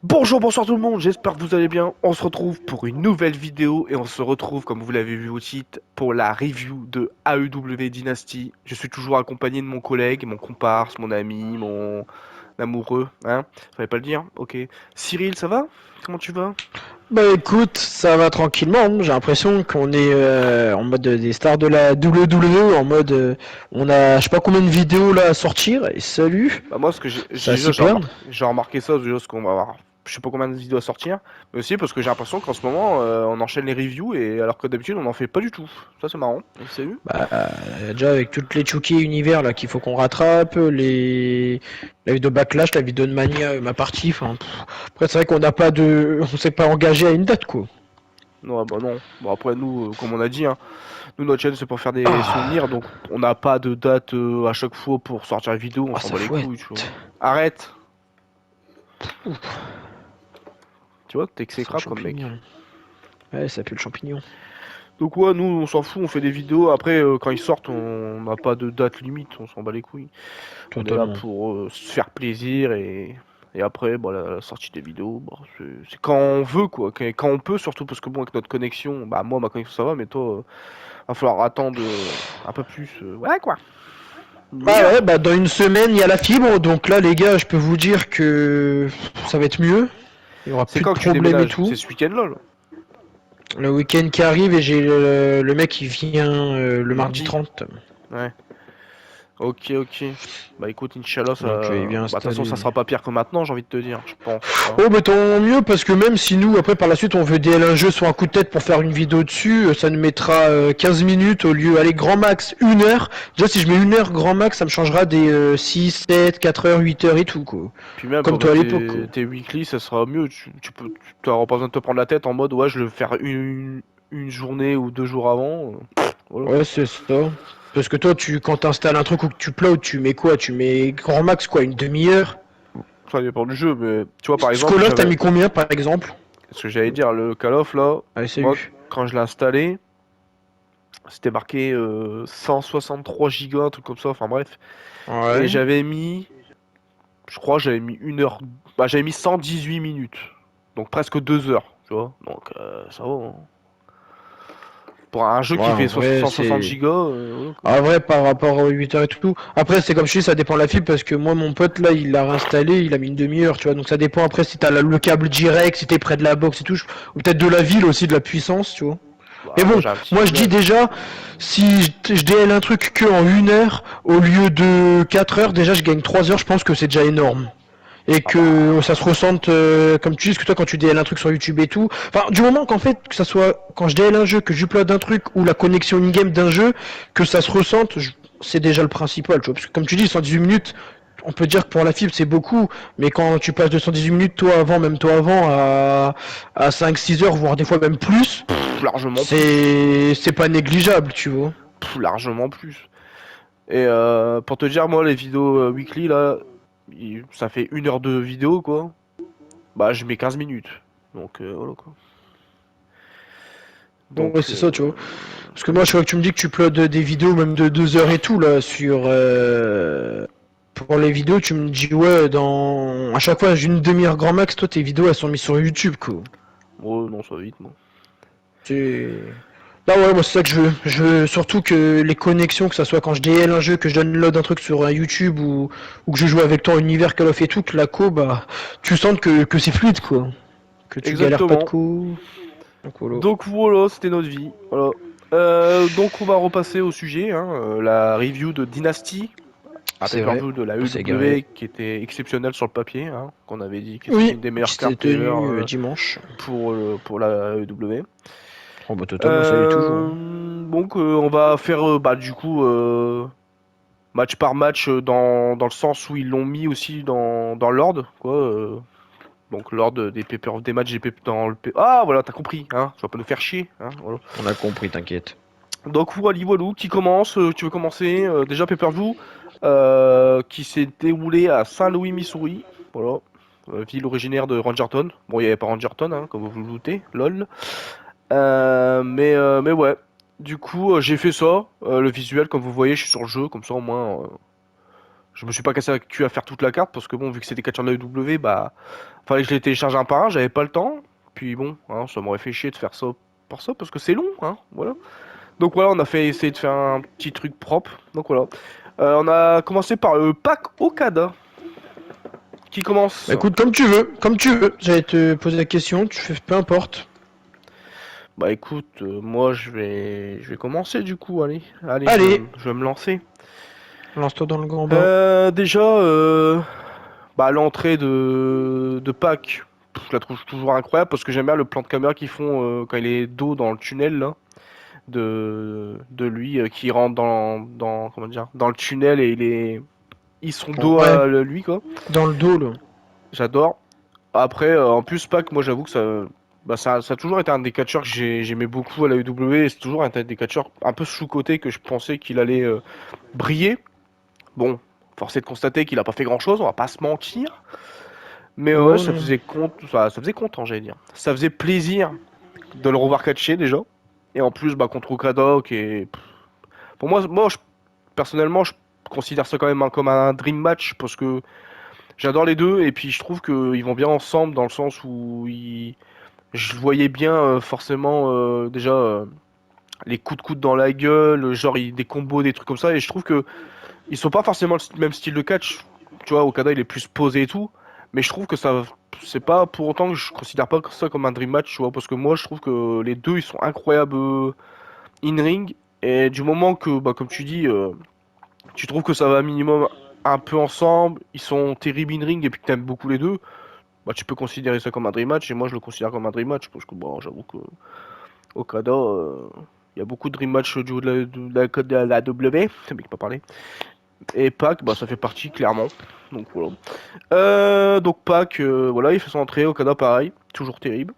Bonjour, bonsoir tout le monde, j'espère que vous allez bien. On se retrouve pour une nouvelle vidéo et on se retrouve, comme vous l'avez vu au titre, pour la review de AEW Dynasty. Je suis toujours accompagné de mon collègue, mon comparse, mon ami, mon amoureux, hein. Fallait pas le dire, ok. Cyril, ça va? Comment tu vas? Bah écoute, ça va tranquillement. J'ai l'impression qu'on est en mode des stars de la WWE, en mode on a je sais pas combien de vidéos là à sortir et salut, Bah moi, ce que ça déjà s'y perdre. j'ai remarqué ça, déjà, parce qu'on va avoir, je sais pas combien de vidéos à sortir, mais aussi parce que j'ai l'impression qu'en ce moment, on enchaîne les reviews et alors que d'habitude, on n'en fait pas du tout. Ça, c'est marrant. C'est vu? Bah déjà avec toutes les Chucky univers là qu'il faut qu'on rattrape, les la vidéo Backlash, la vidéo de Mania, ma partie. Enfin, après c'est vrai qu'on n'a pas de, on s'est pas engagé à une date quoi. Non, bah non. Bon après nous, comme on a dit, hein, nous notre chaîne c'est pour faire des souvenirs, Ah, donc on n'a pas de date à chaque fois pour sortir la vidéo, on oh, s'en ça bat les fouette. couilles, tu vois. Arrête, tu vois, t'es C'est un exécrable comme mec. champignon. Ouais, ça pue le champignon. Donc ouais, nous on s'en fout, on fait des vidéos. Après, quand ils sortent, on n'a pas de date limite, on s'en bat les couilles. On est là Totalement. pour se faire plaisir et après, bon, la sortie des vidéos, bon, c'est quand on veut quoi, quand on peut surtout parce que bon avec notre connexion, bah moi ma connexion ça va, mais toi, va falloir attendre un peu plus, ouais quoi. Ah Meilleur. ouais, bah dans une semaine, il y a la fibre, donc là les gars, je peux vous dire que ça va être mieux. Il y aura C'est plus de quand que tu problèmes et déménages? tout. C'est ce week-end-là, là. Le week-end qui arrive et j'ai le mec qui vient le Le mardi mardi? 30. Ouais. Ok, ok. Bah écoute, Inch'Allah, Donc ça. il vient Bah de toute façon, ça installer. sera pas pire que maintenant, j'ai envie de te dire, je pense. Hein. Oh bah tant mieux parce que même si nous après par la suite on veut DL un jeu sur un coup de tête pour faire une vidéo dessus, ça nous mettra 15 minutes au lieu, allez grand max 1 heure. Déjà si je mets 1 heure grand max ça me changera des 6, 7, 4 heures, 8 heures et tout quoi. Puis même Comme pour toi mettre à l'époque quoi. tes weekly, ça sera mieux. Tu auras pas besoin de te prendre la tête en mode, ouais, je vais le faire une journée ou 2 jours avant. Voilà Ouais quoi. c'est ça. Parce que toi tu quand t'installes un truc ou que tu uploads tu mets quoi? Tu mets grand max quoi? Une demi-heure? Ça dépend du jeu, mais tu vois, par Ce exemple, Call of t'as j'avais. mis combien par exemple? Ce que j'allais dire, le Call of là, Allez moi, salut. quand je l'ai installé, c'était marqué 163 gigas, un truc comme ça, enfin bref. Et Ouais. j'avais mis je crois que j'avais mis 1 heure. Bah, j'avais mis 118 minutes. Donc presque 2 heures, tu vois. Donc ça va. Hein. Pour un jeu Ouais, qui en fait vrai, 160 c'est. gigas, voilà quoi. En vrai, par rapport aux 8 heures et tout. Après, c'est comme je dis, ça dépend de la fibre parce que moi, mon pote, là, il l'a réinstallé, il a mis une demi-heure, tu vois. Donc ça dépend après si t'as le câble direct, si t'es près de la box et tout. Ou peut-être de la ville aussi, de la puissance, tu vois. Mais Bah, moi bon, j'ai un petit moi je dis village. déjà, si je DL un truc que en 1 heure, au lieu de 4 heures, déjà je gagne 3 heures, je pense que c'est déjà énorme. Et Ah que ça bah. se ressente comme tu dis, parce que toi quand tu DL un truc sur YouTube et tout, enfin du moment qu'en fait que ça soit quand je DL un jeu, que j'upload un truc ou la connexion in-game d'un jeu, que ça se ressente, c'est déjà le principal, tu vois. Parce que comme tu dis, 118 minutes, on peut dire que pour la fibre c'est beaucoup, mais quand tu passes de 118 minutes, même toi avant, à 5-6 heures, voire des fois même plus, Largement plus. c'est pas négligeable, tu vois. Largement plus. Et pour te dire, moi, les vidéos weekly, là, ça fait 1 heure de vidéo, quoi. Bah, je mets 15 minutes. Donc, voilà, quoi. Ouais, Donc, c'est ça, tu vois. Parce que moi, je crois que tu me dis que tu uploades des vidéos même de 2 heures et tout, là, sur... pour les vidéos, tu me dis, ouais, dans... À chaque fois, j'ai une demi-heure grand max, toi, tes vidéos, elles sont mises sur YouTube, quoi. oh, non, ça va vite, moi. C'est... Là, ouais, moi, c'est ça que je veux. Je veux surtout que les connexions, que ça soit quand je DL un jeu, que je download un truc sur un YouTube ou que je joue avec toi en univers Call of et tout, que la co, bah, tu sens que c'est fluide, quoi. Que tu galères pas de Exactement. co. Donc, voilà. Donc voilà, c'était notre vie. Voilà. Donc on va repasser au sujet, hein, la review de Dynasty, un C'est vrai, pay-per-view de la on s'est garé. WWE qui était exceptionnel sur le papier, hein, qu'on avait dit que c'était Oui, une des qui meilleures s'était cartes ever tenu dimanche. pour la WWE. Oh bah totalement, ça l'est toujours. Hein. Donc on va faire bah, du coup match par match dans le sens où ils l'ont mis aussi dans l'ordre, quoi. Donc l'ordre des des matchs dans le ah voilà, t'as compris, hein, ça va pas nous faire chier, hein, voilà. On a compris, t'inquiète. Donc voilà, voilou, qui commence tu veux commencer déjà pay-per-view qui s'est déroulé à Saint-Louis, Missouri. Voilà. Ville originaire de Rangerton. Bon, il n'y avait pas Rangerton, hein, comme vous le doutez, lol. Mais ouais. Du coup, j'ai fait ça. Le visuel, comme vous voyez, je suis sur le jeu, comme ça au moins, Je me suis pas cassé la cul à faire toute la carte parce que bon, vu que c'était catcheurs de la AEW, bah, fallait que je les télécharge un par un, j'avais pas le temps. Puis bon, hein, ça m'aurait fait chier de faire ça par ça parce que c'est long, hein, voilà. Donc voilà, on a fait essayer de faire un petit truc propre. Donc voilà. On a commencé par le pack Okada. Qui commence? Bah écoute, comme tu veux, comme tu veux. J'allais te poser la question, tu fais peu importe. Bah écoute, moi je vais commencer du coup, allez. Allez, Allez, je vais me lancer. lance-toi dans le grand bain. Déjà, bah l'entrée de Pac, je la trouve toujours incroyable parce que j'aime bien le plan de caméra qu'ils font quand il est dos dans le tunnel là, de lui qui rentre comment dire, dans le tunnel et ils sont dos Ouais, à lui quoi. dans le dos là. J'adore. Après, en plus, Pac, moi j'avoue que ça a toujours été un des catcheurs que j'aimais beaucoup à la WWE. Et c'est toujours un des catcheurs un peu sous-coté que je pensais qu'il allait briller. Bon, force est de constater qu'il a pas fait grand-chose, on va pas se mentir. Mais ouais, Oh non. ça faisait content, j'allais dire. Ça faisait plaisir de le revoir catcher déjà. Et en plus, bah, contre Okada, qui est... Pour moi personnellement, je considère ça quand même comme un dream match parce que j'adore les deux et puis je trouve qu'ils vont bien ensemble dans le sens où je voyais bien forcément déjà les coups de coude dans la gueule, genre des combos, des trucs comme ça et je trouve que ils sont pas forcément le même style de catch. Tu vois, Okada il est plus posé et tout, mais je trouve que ça c'est pas pour autant que je considère pas ça comme un dream match, tu vois, parce que moi je trouve que les deux ils sont incroyables in ring et du moment que bah comme tu dis tu trouves que ça va minimum un peu ensemble, ils sont terribles in ring et puis que t'aimes beaucoup les deux, bah tu peux considérer ça comme un dream match et moi je le considère comme un dream match parce que bon j'avoue que Okada il y a beaucoup de dream match du haut de la W, ça mec pas parlé. Et Pac, bah ça fait partie clairement. Donc voilà. Donc Pac, voilà, il fait son entrée, Okada pareil, toujours terrible.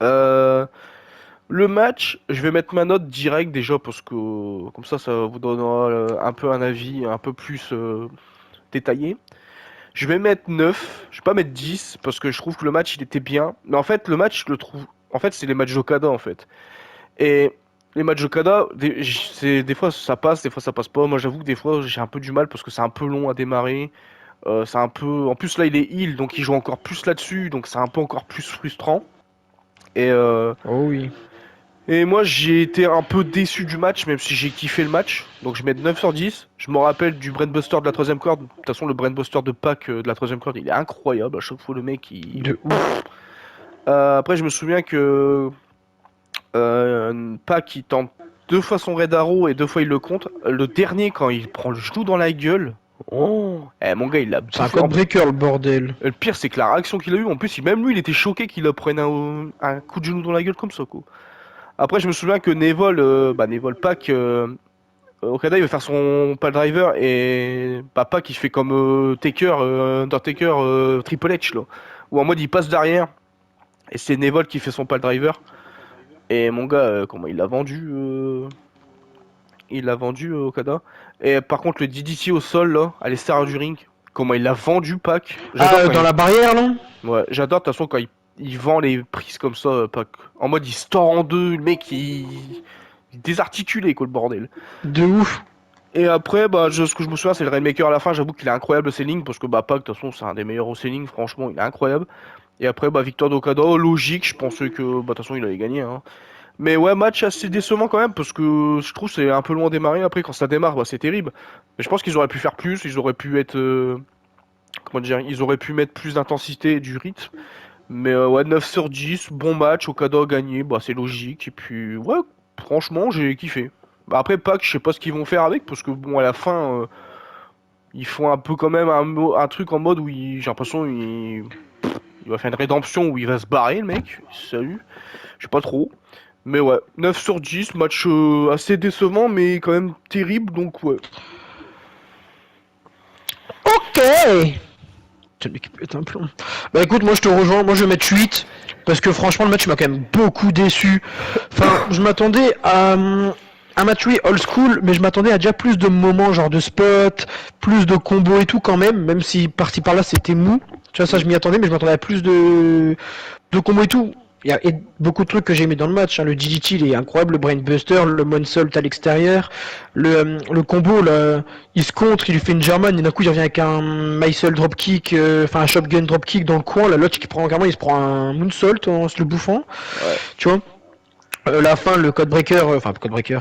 Euh, le match, je vais mettre ma note direct déjà parce que comme ça vous donnera un peu un avis un peu plus détaillé. Je vais mettre 9, je vais pas mettre 10 parce que je trouve que le match il était bien. Mais en fait, le match, je le trouve. En fait, c'est les matchs d'Okada en fait. Et les matchs Okada, des fois ça passe, des fois ça passe pas. Moi j'avoue que des fois j'ai un peu du mal parce que c'est un peu long à démarrer. C'est un peu. En plus là il est heal donc il joue encore plus là-dessus donc c'est un peu encore plus frustrant. Et, euh, Oh oui. et moi j'ai été un peu déçu du match même si j'ai kiffé le match. Donc je mets 9 sur 10. Je me rappelle du Brainbuster de la troisième corde. De toute façon le Brainbuster de Pac de la troisième corde il est incroyable. À chaque fois le mec il. De ouf. Après je me souviens que Pac il tente deux fois son Red Arrow et deux fois il le compte. Le dernier, quand il prend le genou dans la gueule, oh, mon gars, il l'a C'est un bouffé. code breaker le bordel. Le pire, c'est que la réaction qu'il a eue, en plus, même lui, il était choqué qu'il prenne un coup de genou dans la gueule comme ça, quoi. Après, je me souviens que Neville Pac, Okada, il va faire son pal driver et Pac, il fait comme Taker, Undertaker, Triple H, là. Où en mode, il passe derrière et c'est Neville qui fait son pal driver. Et mon gars, comment il l'a vendu Okada. Et par contre, le DDT au sol, là, à l'extérieur du ring, comment il l'a vendu, Pac. J'adore Ah, quand dans la barrière là. Ouais, j'adore de toute façon quand il vend les prises comme ça, Pac. En mode, il se tord en deux, le mec, il est désarticulé, quoi, le bordel. De ouf. Et après, bah, ce que je me souviens, c'est le Rainmaker à la fin. J'avoue qu'il est incroyable, le selling, parce que bah, Pac, de toute façon, c'est un des meilleurs au selling, franchement, il est incroyable. Et après, bah, victoire d'Okada, logique, je pensais que, bah, de toute façon, il allait gagner, hein. Mais ouais, match assez décevant quand même, parce que je trouve que c'est un peu loin démarrer. Après, quand ça démarre, bah, c'est terrible. Mais je pense qu'ils auraient pu faire plus, ils auraient pu être. Comment dire, ils auraient pu mettre plus d'intensité et du rythme. Mais ouais, 9 sur 10, bon match, Okada a gagné, bah, c'est logique. Et puis, ouais, franchement, j'ai kiffé. Bah, après, Pac, je sais pas ce qu'ils vont faire avec, parce que bon, à la fin, ils font un peu quand même un truc en mode où j'ai l'impression il va faire une rédemption où il va se barrer, le mec. Salut, je sais pas trop. Mais ouais, 9 sur 10, match assez décevant, mais quand même terrible, donc ouais. Ok. Putain, mais qui pète un plomb. Bah écoute, moi je te rejoins, moi je vais mettre 8. Parce que franchement, le match m'a quand même beaucoup déçu. Enfin, je m'attendais à un match, oui, old school, mais je m'attendais à déjà plus de moments, genre de spots, plus de combos et tout quand même si parti par là c'était mou. Tu vois, ça je m'y attendais, mais je m'attendais à plus de combos et tout. il y a beaucoup de trucs que j'ai aimé dans le match. Hein. Le DDT, il est incroyable. Le Brainbuster, le Moonsault à l'extérieur. Le combo, là, il se contre, il lui fait une German. Et d'un coup, il revient avec un Mysel dropkick, enfin un shotgun dropkick dans le coin. L'autre qui prend carrément, il se prend un Moonsault en se le bouffant. Ouais. Tu vois la fin, le codebreaker,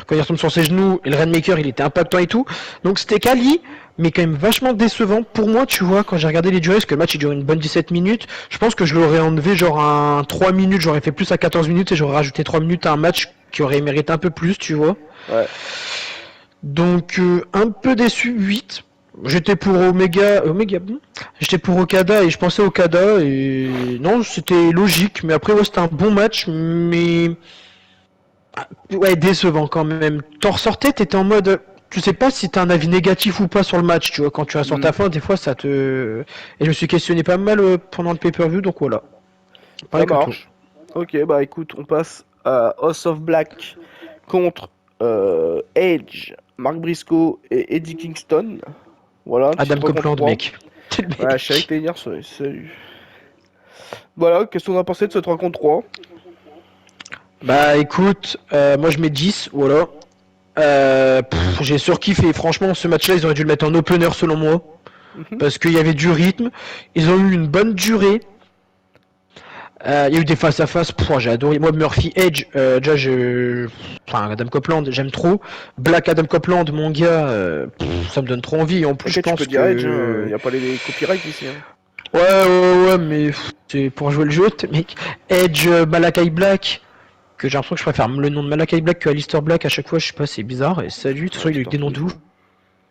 quand il retombe sur ses genoux, et le Rainmaker, il était impactant et tout. Donc c'était quali, mais quand même vachement décevant. Pour moi, tu vois, quand j'ai regardé les durées, parce que le match il dure une bonne 17 minutes, je pense que je l'aurais enlevé genre à 3 minutes, j'aurais fait plus à 14 minutes et j'aurais rajouté 3 minutes à un match qui aurait mérité un peu plus, tu vois. Ouais. Donc un peu déçu, 8. J'étais pour Omega, j'étais pour Okada et je pensais Okada et non, c'était logique, mais après ouais, c'était un bon match, mais ouais, décevant quand même. T'en ressortais, t'étais en mode. Tu sais pas si t'as un avis négatif ou pas sur le match, tu vois. Quand tu as sur ta fin, des fois ça te. Et je me suis questionné pas mal pendant le pay-per-view, donc voilà. Ça marche. Ok, bah écoute, on passe à House of Black contre Edge, Mark Briscoe et Eddie Kingston. Voilà, Adam Copeland, mec. Ouais, je savais que t'allais dire ça, salut. Voilà, qu'est-ce qu'on a pensé de ce 3 contre 3? Bah écoute, moi je mets 10, voilà. J'ai surkiffé. Franchement, ce match-là, ils auraient dû le mettre en opener selon moi. Parce qu'il y avait du rythme. Ils ont eu une bonne durée. Il y a eu des face à face, j'ai adoré. Moi, Murphy Edge, déjà, enfin, Adam Copeland, j'aime trop. Black Adam Copeland, mon gars, ça me donne trop envie. En plus, Ok, je pense tu peux que. dire Edge, hein, y a pas les copyrights ici. Hein. Ouais, mais c'est pour jouer le jeu, mec. Edge, Malakai Black, que j'ai l'impression que je préfère le nom de Malakai Black que Alistair Black à chaque fois, je sais pas, c'est bizarre. Et salut, de toute façon, il a eu des noms de ouf.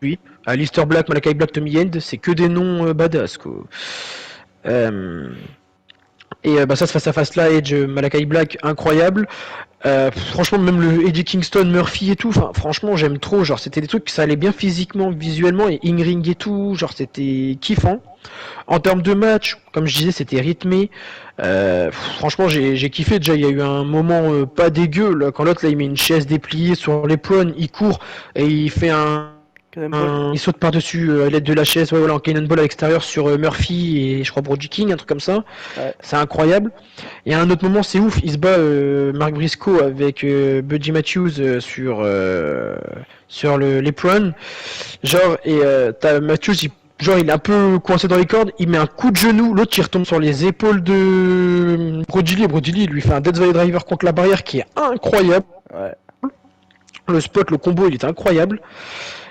Oui, Alistair Black, Malakai Black, Tommy End, c'est que des noms badass, quoi. Et bah ça, ce face à face là, Edge, Malakai Black, incroyable. Franchement, même le Eddie Kingston, Murphy et tout, franchement, j'aime trop. Genre, c'était des trucs que ça allait bien physiquement, visuellement, et in-ring et tout. Genre, c'était kiffant. En termes de match, comme je disais, c'était rythmé. Franchement, j'ai kiffé. Déjà, il y a eu un moment pas dégueu là, quand l'autre là, il met une chaise dépliée sur les plones, il court et il fait il saute par-dessus à l'aide de la chaise, ouais, voilà, en cannonball à l'extérieur sur Murphy et je crois Brody King, un truc comme ça. Ouais. C'est incroyable. Et à un autre moment, c'est ouf, il se bat Mark Briscoe avec Buddy Matthews sur l'apron. Genre, et t'as Matthews, il est un peu coincé dans les cordes, il met un coup de genou, l'autre il retombe sur les épaules de Brody Lee, et Brody Lee il lui fait un Death Valley Driver contre la barrière qui est incroyable. Ouais. Le spot, le combo, il est incroyable.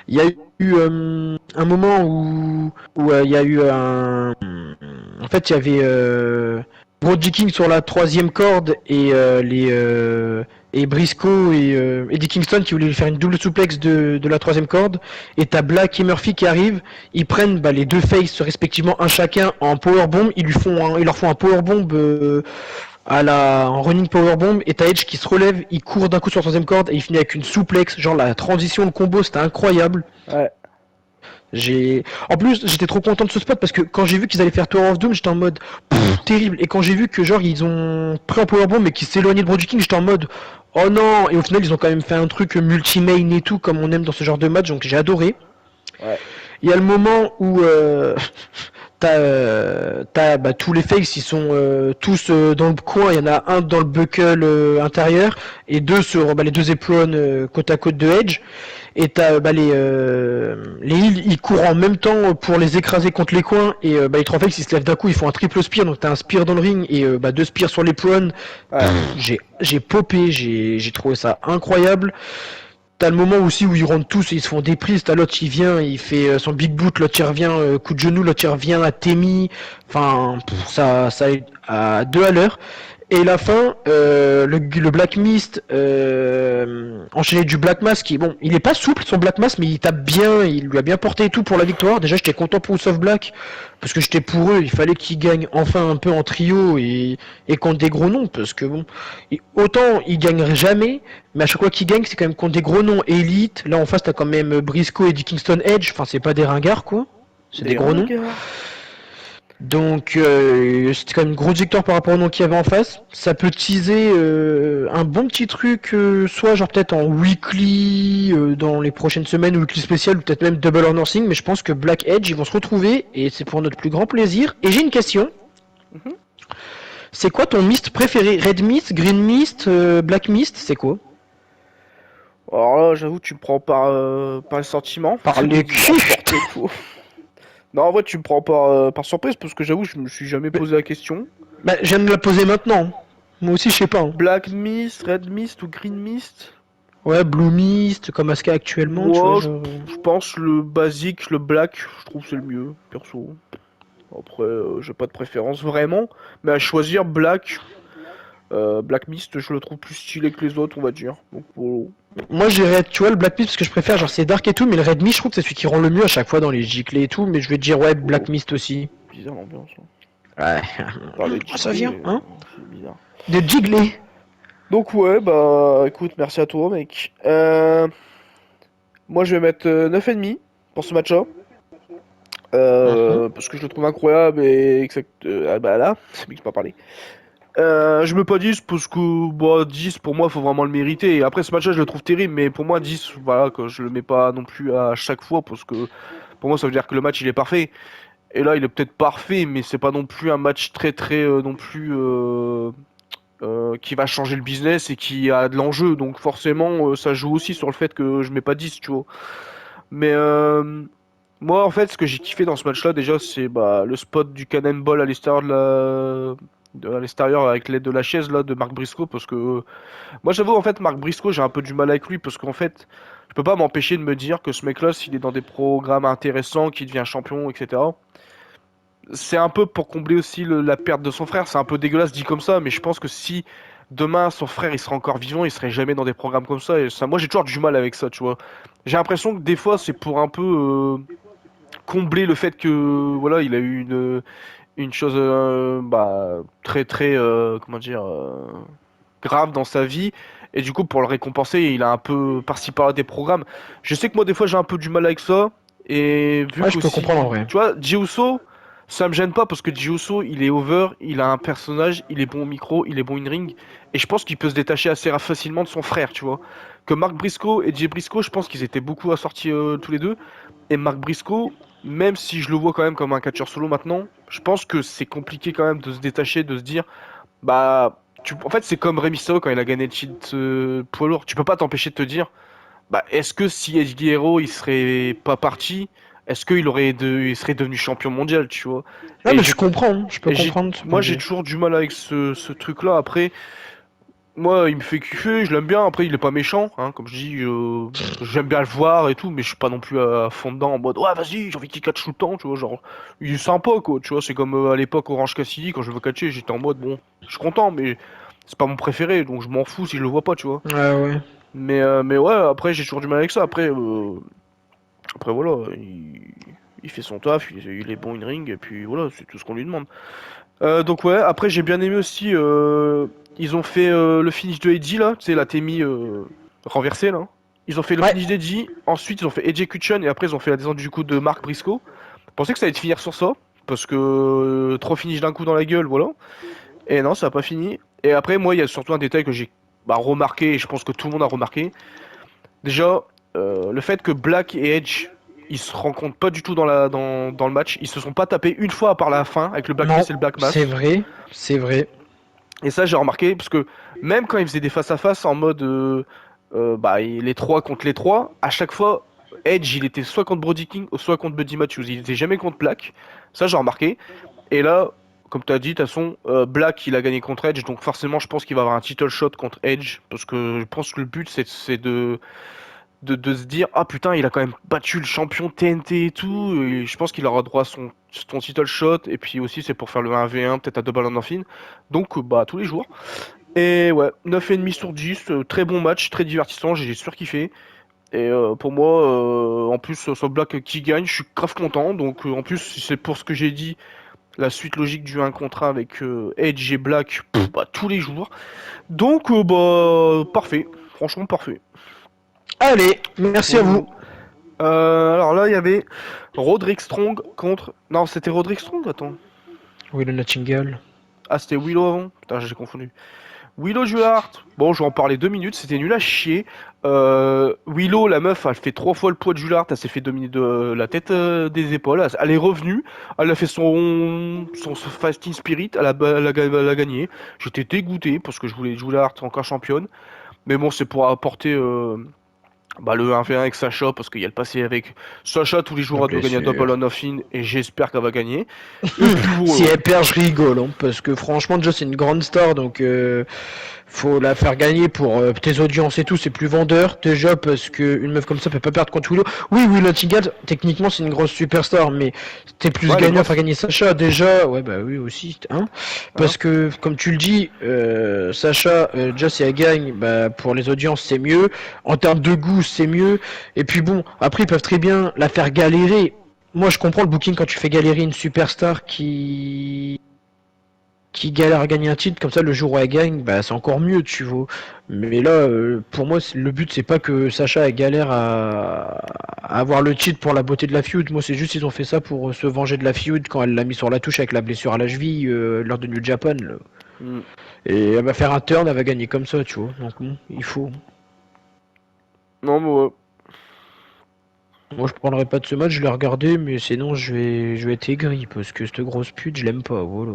Il y a eu un moment où il y a eu un. En fait, il y avait Brody King sur la troisième corde et et Briscoe et Eddie Kingston qui voulaient lui faire une double souplex de la troisième corde. Et t'as Black et Murphy qui arrivent. Ils prennent les deux faces respectivement un chacun en powerbomb. Ils leur font un powerbomb en running powerbomb, et t'as Edge qui se relève, il court d'un coup sur la troisième corde et il finit avec une souplex. Genre la transition, le combo, c'était incroyable. Ouais. En plus, j'étais trop content de ce spot parce que quand j'ai vu qu'ils allaient faire Tower of Doom, j'étais en mode terrible. Et quand j'ai vu que genre ils ont pris en powerbomb mais qu'ils s'éloignaient de Brody King, j'étais en mode oh non. Et au final, ils ont quand même fait un truc multi-main et tout comme on aime dans ce genre de match, donc j'ai adoré. Ouais. Il y a le moment où t'as tous les fakes, ils sont tous dans le coin. Il y en a un dans le buckle intérieur et deux sur les deux éperons côte à côte de Edge. Et t'as les heals, ils courent en même temps pour les écraser contre les coins. Et les trois fakes, ils se lèvent d'un coup, ils font un triple spear. Donc t'as un spear dans le ring et deux spears sur les prone. Ouais. J'ai popé, j'ai trouvé ça incroyable. T'as le moment aussi où ils rentrent tous et ils se font des prises. T'as l'autre qui vient, il fait son big boot, l'autre il revient, coup de genou, l'autre il revient à Temi. Enfin, ça à deux à l'heure. Et la fin, le Black Mist enchaîné du Black Mass qui, bon, il est pas souple son Black Mass, mais il tape bien, il lui a bien porté et tout pour la victoire. Déjà, j'étais content pour House of Black parce que j'étais pour eux. Il fallait qu'ils gagnent enfin un peu en trio et contre des gros noms parce que bon, autant ils gagneraient jamais, mais à chaque fois qu'ils gagnent, c'est quand même contre des gros noms élites. Là en face, t'as quand même Briscoe et Eddie Kingston Edge. Enfin, c'est pas des ringards quoi, c'est des gros noms. Donc c'était quand même une grosse victoire par rapport au nom qu'il y avait en face. Ça peut teaser un bon petit truc, soit genre peut-être en weekly dans les prochaines semaines, ou weekly spécial, ou peut-être même Double or Nothing, mais je pense que Black Edge ils vont se retrouver et c'est pour notre plus grand plaisir. Et j'ai une question. C'est quoi ton mist préféré? Red Mist, Green Mist, Black Mist, c'est quoi? Alors là, j'avoue, tu me prends par le sentiment. Par les culs. N'importe quoi. Non, en vrai, tu me prends par surprise parce que j'avoue, je me suis jamais posé la question. Bah, je viens de la poser maintenant. Moi aussi, je sais pas. Hein. Black Mist, Red Mist ou Green Mist? Ouais, Blue Mist, comme Aska actuellement, tu vois, Moi, genre... je pense le basique, le black, je trouve que c'est le mieux, perso. Après, j'ai pas de préférence vraiment, mais à choisir black, Black Mist, je le trouve plus stylé que les autres, on va dire. Donc, voilà. Moi, j'irais, tu vois, le Black Mist parce que je préfère, genre, c'est dark et tout, mais le Red Mist, je trouve que c'est celui qui rend le mieux à chaque fois dans les giclées et tout, mais je vais te dire, ouais, Oh, Black Mist aussi. bizarre l'ambiance, hein. Ouais. Par les Ça giclées, vient, hein? c'est bizarre. De Jiggly. Donc ouais, bah écoute, merci à toi mec. Moi je vais mettre 9,5 pour ce match-là. Mhm. Parce que je le trouve incroyable et exact. Ah bah là, c'est lui qui m'a parlé. Je mets pas 10 parce que bah, 10 pour moi faut vraiment le mériter. Et après ce match-là je le trouve terrible, mais pour moi 10, voilà, que je le mets pas non plus à chaque fois parce que pour moi ça veut dire que le match il est parfait. Et là il est peut-être parfait, mais c'est pas non plus un match très très non plus qui va changer le business et qui a de l'enjeu. Donc forcément ça joue aussi sur le fait que je mets pas 10, tu vois. Mais moi, en fait, ce que j'ai kiffé dans ce match-là, déjà, c'est bah, le spot du cannonball à l'extérieur à l'extérieur avec l'aide de la chaise là de Marc Briscoe parce que moi j'avoue en fait Marc Briscoe j'ai un peu du mal avec lui parce qu'en fait je peux pas m'empêcher de me dire que ce mec-là s'il est dans des programmes intéressants qu'il devient champion etc c'est un peu pour combler aussi la perte de son frère c'est un peu dégueulasse dit comme ça mais je pense que si demain son frère il serait encore vivant il serait jamais dans des programmes comme ça et ça moi j'ai toujours du mal avec ça tu vois j'ai l'impression que des fois c'est pour un peu combler le fait que voilà il a eu une chose bah, très très comment dire grave dans sa vie et du coup pour le récompenser il a un peu par-ci par-là des programmes je sais que moi des fois j'ai un peu du mal avec ça et vu Ouais, je peux comprendre en qu'aussi vrai. tu vois Jiuso ça me gêne pas parce que Jiuso il est over il a un personnage il est bon au micro il est bon in ring et je pense qu'il peut se détacher assez facilement de son frère tu vois que Marc Briscoe et Jay Briscoe je pense qu'ils étaient beaucoup assortis tous les deux et Marc Briscoe même si je le vois quand même comme un catcheur solo maintenant, je pense que c'est compliqué quand même de se détacher, de se dire, bah, en fait, c'est comme Rey Mysterio quand il a gagné le titre poids lourd. Tu peux pas t'empêcher de te dire, bah, est-ce que si Eddie Guerrero il serait pas parti, est-ce il serait devenu champion mondial, tu vois? Ouais, Et mais je comprends, hein, je peux comprendre ce point moi, de j'ai vue. toujours du mal avec ce truc-là. Après, moi, il me fait kiffer, je l'aime bien. Après, il est pas méchant, hein, comme je dis, j'aime bien le voir et tout, mais je suis pas non plus à fond dedans en mode, ouais, vas-y, j'ai envie qu'il catch tout le temps, tu vois, genre, il est sympa, quoi, tu vois, c'est comme à l'époque Orange Cassidy, quand je veux catcher, j'étais en mode, bon, je suis content, mais c'est pas mon préféré, donc je m'en fous si je le vois pas, tu vois. Ouais, ouais. Mais ouais, après, j'ai toujours du mal avec ça. Après voilà, il fait son taf, il est bon in ring, et puis voilà, c'est tout ce qu'on lui demande. Donc ouais, après j'ai bien aimé aussi, ils ont fait le finish de Edgy là, tu sais la Temi renversée là. Ils ont fait le Ouais. finish d'Edgy, ensuite ils ont fait Execution et après ils ont fait la descente du coup de Mark Briscoe. Je pensais que ça allait finir sur ça, parce que trois finishes d'un coup dans la gueule, voilà. Et non, ça a pas fini. Et après moi il y a surtout un détail que j'ai bah, remarqué et je pense que tout le monde a remarqué. Déjà, le fait que Black et Edge ils se rencontrent pas du tout dans le match, ils se sont pas tapés une fois à part la fin avec le Black Non, Miss et le Black c'est Mass. vrai, c'est vrai. Et ça, j'ai remarqué, parce que même quand ils faisaient des face-à-face en mode bah, les trois contre les trois, à chaque fois, Edge, il était soit contre Brody King, ou soit contre Buddy Matthews. Il était jamais contre Black. Ça, j'ai remarqué. Et là, comme tu as dit, de toute façon, Black, il a gagné contre Edge, donc forcément, je pense qu'il va avoir un title shot contre Edge, parce que je pense que le but, c'est de se dire, ah putain, il a quand même battu le champion TNT et tout, et je pense qu'il aura droit à son title shot, et puis aussi, c'est pour faire le 1v1, peut-être à Double or Nothing. Donc, bah, tous les jours. Et ouais, 9,5 sur 10, très bon match, très divertissant, j'ai surkiffé. Et pour moi, en plus, sur Black qui gagne, je suis grave content. Donc en plus, si c'est pour ce que j'ai dit, la suite logique du 1 contre 1 avec Edge et Black, bah, tous les jours. Donc bah parfait, franchement parfait. Allez, merci à Voilà, vous. voilà. Alors là, il y avait Roderick Strong contre... Non, c'était Roderick Strong, attends. Oui, le Nightingale. Ah, c'était Willow avant? Putain, j'ai confondu. Willow Jullard, bon, je vais en parler 2 minutes, c'était nul à chier. Willow, la meuf, elle fait 3 fois le poids de Jullard, elle s'est fait dominer de la tête des épaules. Elle est revenue, elle a fait son Fasting Spirit, elle a gagné. J'étais dégoûté parce que je voulais Jullard encore championne. Mais bon, c'est pour apporter le 1v1 avec Sacha parce qu'il y a le passé avec Sacha. Tous les jours, La elle doit gagner à Double or blessure. Nothing et j'espère qu'elle va gagner. Et puis Si voilà. elle perd, je rigole, hein, parce que franchement, déjà, c'est une grande star, donc faut la faire gagner pour tes audiences et tout, c'est plus vendeur. Déjà, parce que une meuf comme ça peut pas perdre contre Willow. Oui, Willow Tingad, techniquement, c'est une grosse superstar, mais t'es plus Ouais, elle est gagnant à faire grosse. gagner Sacha, déjà. Ouais, bah oui, aussi, hein. Hein. Parce que, comme tu le dis, Sacha, déjà, si elle gagne, bah, pour les audiences, c'est mieux. En termes de goût, c'est mieux. Et puis bon, après, ils peuvent très bien la faire galérer. Moi, je comprends le booking quand tu fais galérer une superstar qui galère à gagner un titre, comme ça le jour où elle gagne, bah c'est encore mieux, tu vois. Mais là, pour moi, le but c'est pas que Sacha elle galère à avoir le titre pour la beauté de la feud. Moi, c'est juste ils ont fait ça pour se venger de la feud quand elle l'a mis sur la touche avec la blessure à la cheville lors de New Japan, là. Hmm. Et elle va faire un turn, elle va gagner comme ça, tu vois. Donc bon, il faut. Non, mais ouais. Moi, je prendrai pas de ce match, je l'ai regardé, mais sinon je vais être aigri parce que cette grosse pute, je l'aime pas. Voilà.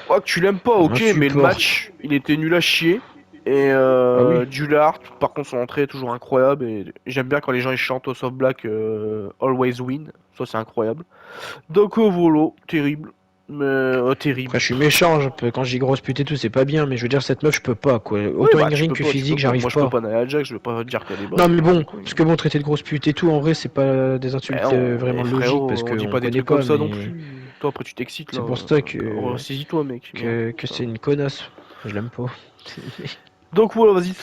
Oh, que tu l'aimes pas, On ok, mais le insupporte. match, il était nul à chier. Et Ah oui. Jullard, par contre, son entrée est toujours incroyable. Et j'aime bien quand les gens ils chantent au Soft Black Always Win. Ça, c'est incroyable. Donc, Volo, terrible. Mais Après, je terrible. suis méchant, quand je dis grosse pute et tout, c'est pas bien, mais je veux dire, cette meuf, je peux pas, quoi. Oui, Autant bah, in ring que tu peux physique, pas. Moi, j'arrive je peux pas. pas Nia Jax, je vais pas dire qu'elle est Non, bonne. mais Sans bon, déconner. parce que bon, traiter de grosse pute et tout, en vrai, c'est pas des Mais insultes vraiment logiques, parce on dit qu'on pas des connaît trucs comme pas, ça non mais plus. Toi, après, tu t'excites, là. c'est pour ça que, Ressaisis-toi, mec. Merde. que c'est une connasse. Je l'aime pas. Donc, voilà, vas-y,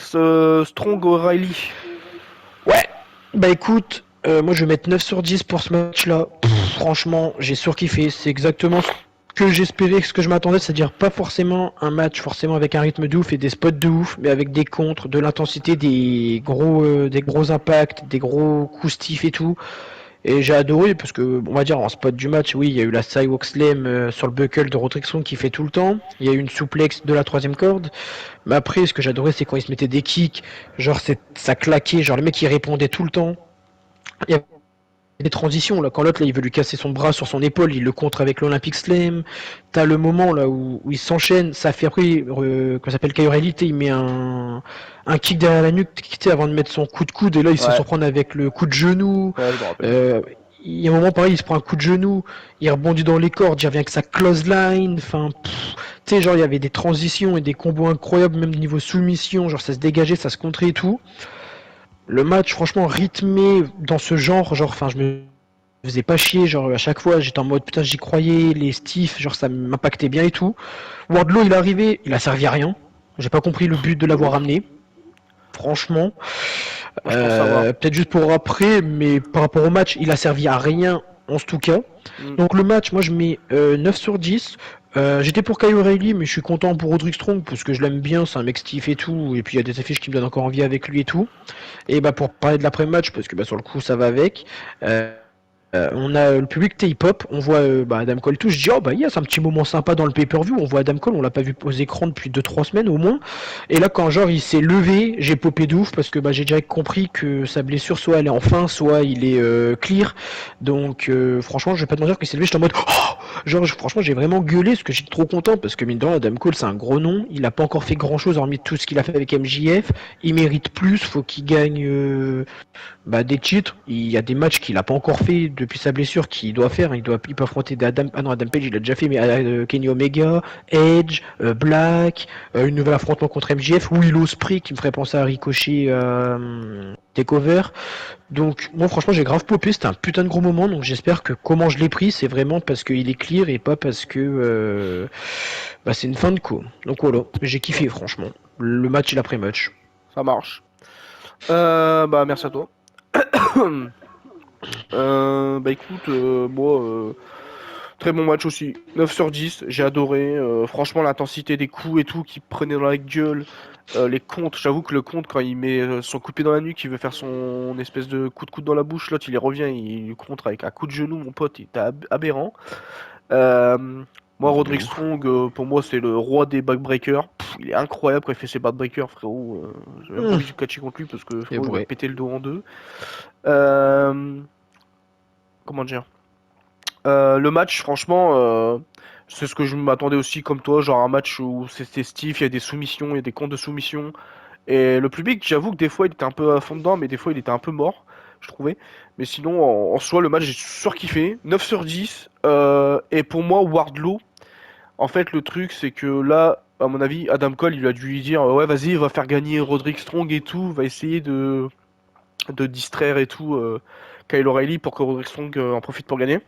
Strong O'Reilly. Ouais, bah écoute, moi je vais mettre 9 sur 10 pour ce match-là. Franchement, j'ai surkiffé. C'est exactement ce que j'espérais, ce que je m'attendais, c'est-à-dire pas forcément un match forcément avec un rythme de ouf et des spots de ouf, mais avec des contres, de l'intensité, des gros impacts, des gros coups stiff et tout. Et j'ai adoré parce que, on va dire, en spot du match, oui, il y a eu la Sidewalk Slam sur le buckle de Rodrickson qui fait tout le temps. Il y a eu une souplex de la troisième corde. Mais après, ce que j'adorais, c'est quand il se mettait des kicks, genre ça claquait, genre le mec il répondait tout le temps. Il y avait des transitions là, quand l'autre là, il veut lui casser son bras sur son épaule, il le contre avec l'Olympic Slam. T'as le moment là où il s'enchaîne, ça fait après, quand ça s'appelle Kayorelli, il met un kick derrière la nuque avant de mettre son coup de coude et là il se fait Ouais, surprendre avec le coup de genou. ouais, je me rappelle. Euh, il y a un moment pareil, il se prend un coup de genou, il rebondit dans les cordes, il revient avec sa close line, enfin, tu sais, genre il y avait des transitions et des combos incroyables, même niveau soumission, genre ça se dégageait, ça se contrait et tout. Le match, franchement, rythmé dans ce genre, enfin, je me faisais pas chier, genre à chaque fois j'étais en mode putain j'y croyais, les stiffs, genre ça m'impactait bien et tout. Wardlow il est arrivé, il a servi à rien. J'ai pas compris le but de De l'avoir ouf. ramené, franchement. Moi, je pense savoir. Peut-être juste pour après, mais par rapport au match, il a servi à rien en tout cas. Hmm. Donc le match, moi je mets 9 sur 10. J'étais pour Kyle O'Reilly, mais je suis content pour Roderick Strong parce que je l'aime bien, c'est un mec stiff et tout, et puis il y a des affiches qui me donnent encore envie avec lui et tout. Et bah pour parler de l'après-match, parce que bah sur le coup ça va avec, on a le public T-Hip-Hop, on voit Adam Cole tout, je dis oh bah yes, un petit moment sympa dans le pay-per-view, on voit Adam Cole, on l'a pas vu aux écrans depuis 2-3 semaines au moins, et là quand genre il s'est levé, j'ai popé de ouf parce que bah j'ai direct compris que sa blessure soit elle est en fin, soit il est clear, donc franchement je vais pas te mentir que s'est levé, j'étais en mode oh genre franchement j'ai vraiment gueulé parce que j'étais trop content parce que mine de rien Adam Cole c'est un gros nom, il a pas encore fait grand chose hormis tout ce qu'il a fait avec MJF, il mérite plus, faut qu'il gagne des titres, il y a des matchs qu'il a pas encore fait depuis sa blessure qu'il doit faire. Il peut affronter Adam Page, il a déjà fait, mais Kenny Omega, Edge, Black, une nouvelle affrontement contre MJF, Willow Spree qui me ferait penser à Ricochet Takeover. Donc moi franchement j'ai grave popé, c'était un putain de gros moment, donc j'espère que comment je l'ai pris c'est vraiment parce qu'il est clear et pas parce que c'est une fin de co. Donc voilà, j'ai kiffé franchement. Le match et l'après-match. Ça marche. Bah, merci à toi. Bah, écoute, moi, très bon match aussi. 9 sur 10, j'ai adoré. Franchement, l'intensité des coups et tout qui prenaient dans la gueule. Les comptes, j'avoue que le compte, quand il met son coup de pied dans la nuque, il veut faire son espèce de coup de coude dans la bouche, l'autre il y revient, il lui contre avec un coup de genou, mon pote, il était aberrant. Euh, Moi, De Roderick ouf. Strong, pour moi, c'est le roi des backbreakers. il est incroyable quand il fait ses backbreakers, frérot. J'ai même pas envie de catcher contre lui parce que Et frérot, il va ouais. péter le dos en deux. Euh, Comment dire? Le match, franchement, c'est ce que je m'attendais aussi comme toi, genre un match où c'était stiff, il y a des soumissions, il y a des comptes de soumission. Et le public, j'avoue que des fois il était un peu à fond dedans, mais des fois il était un peu mort, je trouvais. Mais sinon, en soi, le match, j'ai surkiffé. 9 sur 10. Et pour moi, Wardlow, en fait, le truc, c'est que là, à mon avis, Adam Cole, il a dû lui dire, ouais, vas-y, va faire gagner Roderick Strong et tout, va essayer de distraire et tout Kyle O'Reilly pour que Roderick Strong en profite pour gagner.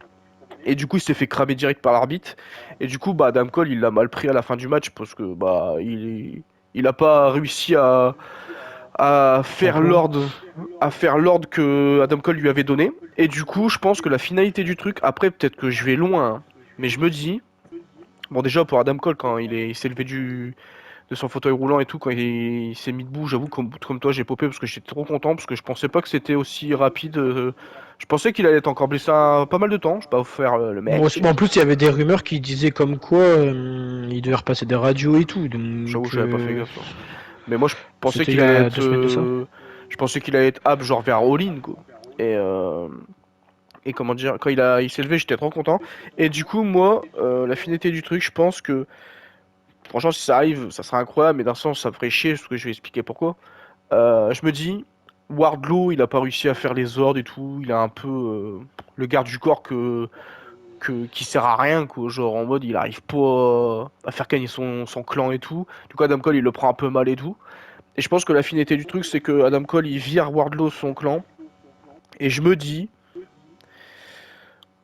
Et du coup, il s'est fait cramer direct par l'arbitre. Et du coup, bah, Adam Cole, il l'a mal pris à la fin du match parce que bah, il a pas réussi à faire Franchement. l'ordre que Adam Cole lui avait donné. Et du coup, je pense que la finalité du truc, après, peut-être que je vais loin, hein, mais je me dis, bon, déjà pour Adam Cole, quand il s'est levé de son fauteuil roulant et tout, quand il s'est mis debout, j'avoue, comme toi, j'ai popé parce que j'étais trop content parce que je pensais pas que c'était aussi rapide. Je pensais qu'il allait être encore blessé pas mal de temps. Je vais pas vous faire le Moi aussi, mec. mais en plus, il y avait des rumeurs qui disaient comme quoi il devait repasser des radios et tout. J'avoue, Donc, j'avais pas fait gaffe, hein. Mais moi, je pensais c'était il qu'il y allait a être, 2 semaines de ça. je pensais qu'il allait être apte genre vers All-in, quoi. Et comment dire, quand il s'est levé, j'étais trop content. Et du coup, moi, la finalité du truc, je pense que, franchement, si ça arrive, ça sera incroyable, mais d'un sens, ça me ferait chier, parce que je vais expliquer pourquoi. Je me dis, Wardlow, il a pas réussi à faire les ordres et tout, il a un peu le garde du corps qui sert à rien, quoi. Genre, en mode, il arrive pas à faire gagner son clan et tout. Du coup, Adam Cole, il le prend un peu mal et tout. Et je pense que la finalité du truc, c'est que Adam Cole, il vire Wardlow de son clan. Et je me dis,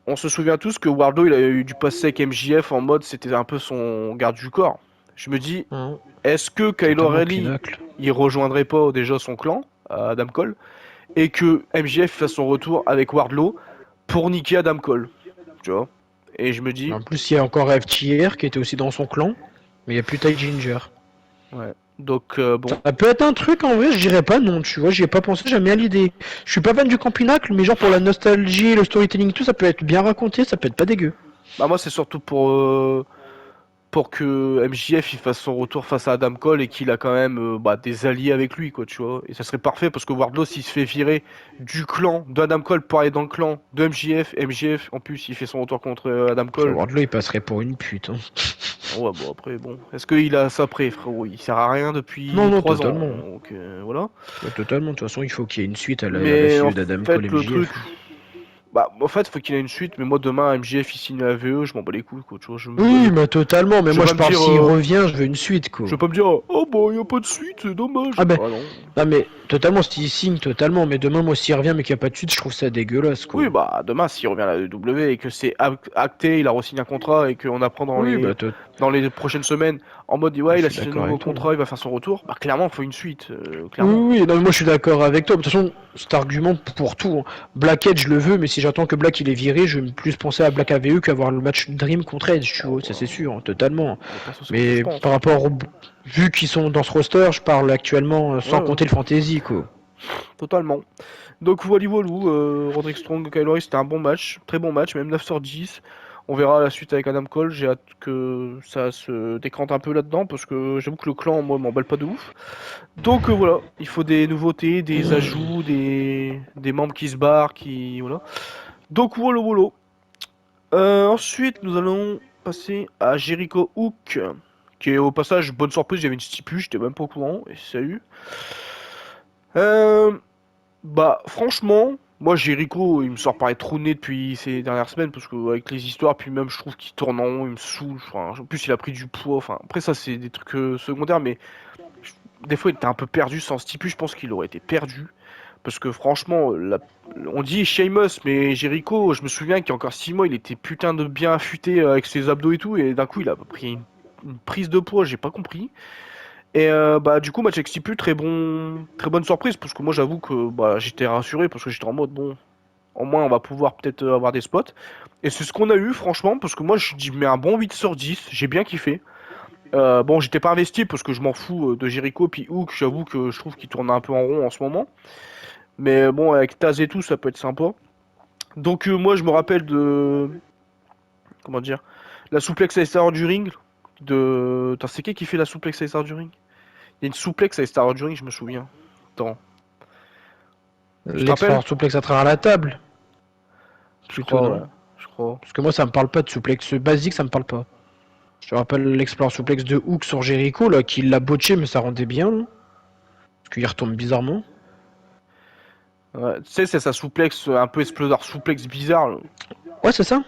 on se souvient tous que Wardlow, il a eu du passé avec MJF en mode, c'était un peu son garde du corps. Je me dis, Hein, est-ce que Kyle totalement O'Reilly, Pinacle. il rejoindrait pas déjà son clan, Adam Cole, et que MJF fasse son retour avec Wardlow pour niquer Adam Cole, tu vois? Et je me dis, En plus, il y a encore FTR qui était aussi dans son clan, mais il n'y a plus Ty Ginger. ouais. Donc, bon, Ça peut être un truc en vrai, je dirais pas non, tu vois, j'y ai pas pensé, j'aime bien l'idée. Je suis pas fan du Camp Pinacle, mais genre pour la nostalgie, le storytelling et tout, ça peut être bien raconté, ça peut être pas dégueu. bah moi, c'est surtout pour que MJF il fasse son retour face à Adam Cole et qu'il a quand même bah, des alliés avec lui, quoi, tu vois. Et ça serait parfait parce que Wardlow, s'il se fait virer du clan d'Adam Cole pour aller dans le clan de MJF, MJF, en plus, il fait son retour contre Adam Enfin, Cole. Wardlow, il passerait pour une pute. Hein. Ouais, bon, après, bon. Est-ce qu'il a ça prêt, frérot? Il sert à rien Non, depuis non, 3 ans. totalement. Donc, voilà. Totalement, de toute façon, il faut qu'il y ait une suite à la Mais en fille d'Adam Cole fait, le truc. MJF. Bah, en fait, faut qu'il ait une suite, mais moi, demain, MJF, il signe la VE, je m'en bats les couilles, quoi, tu vois. Oui, mais totalement, mais Je vais moi pas je me parle dire. s'il revient, je veux une suite, Je quoi. vais pas me dire, oh, bah, y a pas de suite, c'est dommage. Ah ben, Ah non. ah mais totalement, s'il signe, totalement, mais demain, moi, s'il revient mais qu'il n'y a pas de suite, je trouve ça dégueulasse, Oui, quoi. bah demain, s'il revient à la W et que c'est acté, il a re-signé un contrat et qu'on apprend Oui, dans les prochaines semaines en mode je ouais, il a suis signé un d'accord nouveau avec toi. contrat, il va faire son retour, bah clairement, il faut une suite, Oui, clairement. oui, non, mais moi je suis d'accord avec toi. De toute façon, cet argument pour tout. Hein. Black Edge, je le veux, mais si j'attends que Black il est viré, je vais plus penser à Black AVE qu'avoir le match Dream contre Edge, tu Oh, vois, ça c'est sûr, hein, totalement. bah, perso, c'est comme ça que je Mais par pense. rapport vu qu'ils sont dans ce roster, je parle actuellement Ouais, sans ouais, compter le fantasy, quoi. totalement. Donc voilà, voilà, Roderick Strong, Kyle O'Reilly, c'était un bon match, très bon match, même 9 sur 10. On verra la suite avec Adam Cole, j'ai hâte que ça se décante un peu là-dedans parce que j'avoue que le clan, moi, m'emballe pas de ouf. Donc voilà, il faut des nouveautés, des ajouts, des membres qui se barrent, qui voilà. Donc voilà, voilà. Ensuite, nous allons passer à Jericho Hook, qui est au passage bonne surprise. J'avais une stipu, j'étais même pas au courant. Et salut. Euh, Bah franchement, moi Jericho, il me sort par être trop nez depuis ces dernières semaines parce que avec les histoires, puis même je trouve qu'il tourne en rond, il me saoule. Enfin, en plus, il a pris du poids. Enfin, après ça, c'est des trucs secondaires, mais des fois, il était un peu perdu sans stipu. Je pense qu'il aurait été perdu. Parce que franchement, on dit Sheamus, mais Jericho, je me souviens qu'il y a encore 6 mois, il était putain de bien affûté avec ses abdos et tout, et d'un coup, il a pris une prise de poids, j'ai pas compris. Et bah du coup, match avec Stipu, très bonne surprise, parce que moi, j'avoue que bah, j'étais rassuré, parce que j'étais en mode, bon, au moins, on va pouvoir peut-être avoir des spots. Et c'est ce qu'on a eu, franchement, parce que moi, je dis, mais un bon 8 sur 10, j'ai bien kiffé. Bon, j'étais pas investi, parce que je m'en fous de Jericho, puis Hook, j'avoue que je trouve qu'il tourne un peu en rond en ce moment. Mais bon, avec Taz et tout, ça peut être sympa. Donc moi, je me rappelle de... Comment dire? La souplex à l'extérieur du ring Attends, c'est qui fait la souplex à l'extérieur du ring? Il y a une souplex à l'extérieur du ring, je me souviens. Attends, tu te rappelles? L'explorer souplex à travers la table. Je Plutôt, crois, non? ouais. Je crois. Parce que moi, ça me parle pas de souplex basique, ça me parle pas. Je te rappelle l'explorer souplex de Hook sur Jericho, là, qui l'a botché, mais ça rendait bien, là. Parce qu'il retombe bizarrement. Ouais, tu sais, c'est sa souplex, un peu exploseur souplex bizarre. Là. Ouais, c'est ça. Ouais,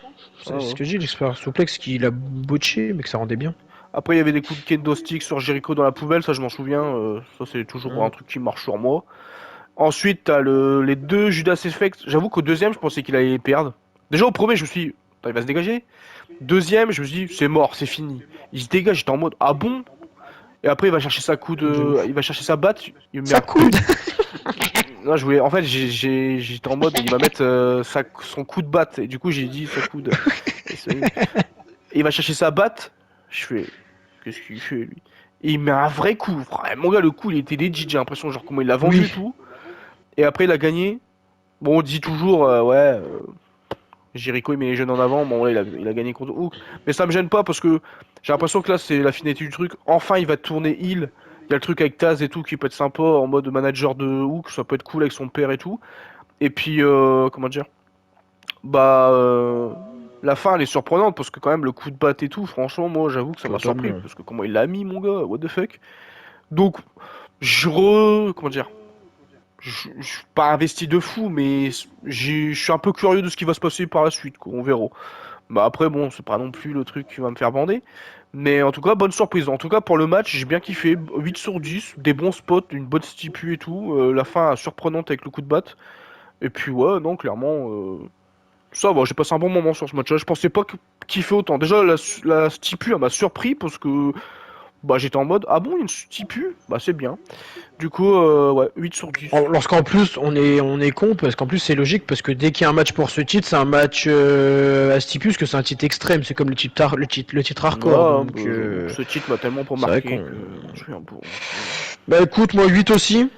C'est ce ouais. que j'ai, l'explorer souplex qui l'a botché, mais que ça rendait bien. Après, il y avait des coups de kendo stick sur Jericho dans la poubelle, ça je m'en souviens. Ça, c'est toujours Mm. un truc qui marche sur moi. Ensuite, t'as les deux Judas Effect. J'avoue qu'au deuxième, je pensais qu'il allait les perdre. Déjà, au premier, je me suis dit, attends, il va se dégager. Deuxième, je me suis dit, c'est mort, c'est fini. Il se dégage, j'étais en mode, ah bon? Et après, il va chercher sa De ouf. il va chercher sa batte. Il me met Ça un coup. coude. Non, je voulais. En fait, j'étais en mode, il va mettre son coup de batte. Et du coup, j'ai dit sa coude. Et il va chercher sa batte. Je fais, qu'est-ce qu'il fait lui? Et il met un vrai coup. Frère. Mon gars, le coup, il était legit. J'ai l'impression, genre, comment il l'a vendu et Oui. tout. Et après, il a gagné. Bon, on dit toujours, ouais, Jericho, il met les jeunes en avant. Bon, là, il a gagné contre Hook. Mais ça me gêne pas parce que j'ai l'impression que là, c'est la finalité du truc. Enfin, il va tourner heel. Il y a le truc avec Taz et tout qui peut être sympa en mode manager de Hook. Ça peut être cool avec son père et tout. Et puis, comment dire? Bah, la fin, elle est surprenante parce que quand même, le coup de batte et tout, franchement, moi, j'avoue que ça m'a surpris. Totalement. Parce que comment il l'a mis, mon gars, what the fuck? Donc, comment dire? Je suis pas investi de fou, mais je suis un peu curieux de ce qui va se passer par la suite, quoi. On verra. Bah après, bon, c'est pas non plus le truc qui va me faire bander. Mais en tout cas, bonne surprise. En tout cas, pour le match, j'ai bien kiffé. 8 sur 10, des bons spots, une bonne stipu et tout. La fin surprenante avec le coup de batte. Et puis, ouais, non, clairement, ça va, j'ai passé un bon moment sur ce match-là. Je pensais pas kiffer autant. Déjà, la stipu, elle m'a surpris parce que bah, j'étais en mode, ah bon, il y a une stipu? Bah, c'est bien. Du coup, ouais, 8 sur 10. Lorsqu'en plus on est con parce qu'en plus c'est logique parce que dès qu'il y a un match pour ce titre c'est un match à stipus que c'est un titre extrême c'est comme le titre hardcore Ouais, donc bah, j'avoue que ce titre m'a tellement pas c'est vrai marqué qu'on que je suis un peu. bah écoute moi 8 aussi.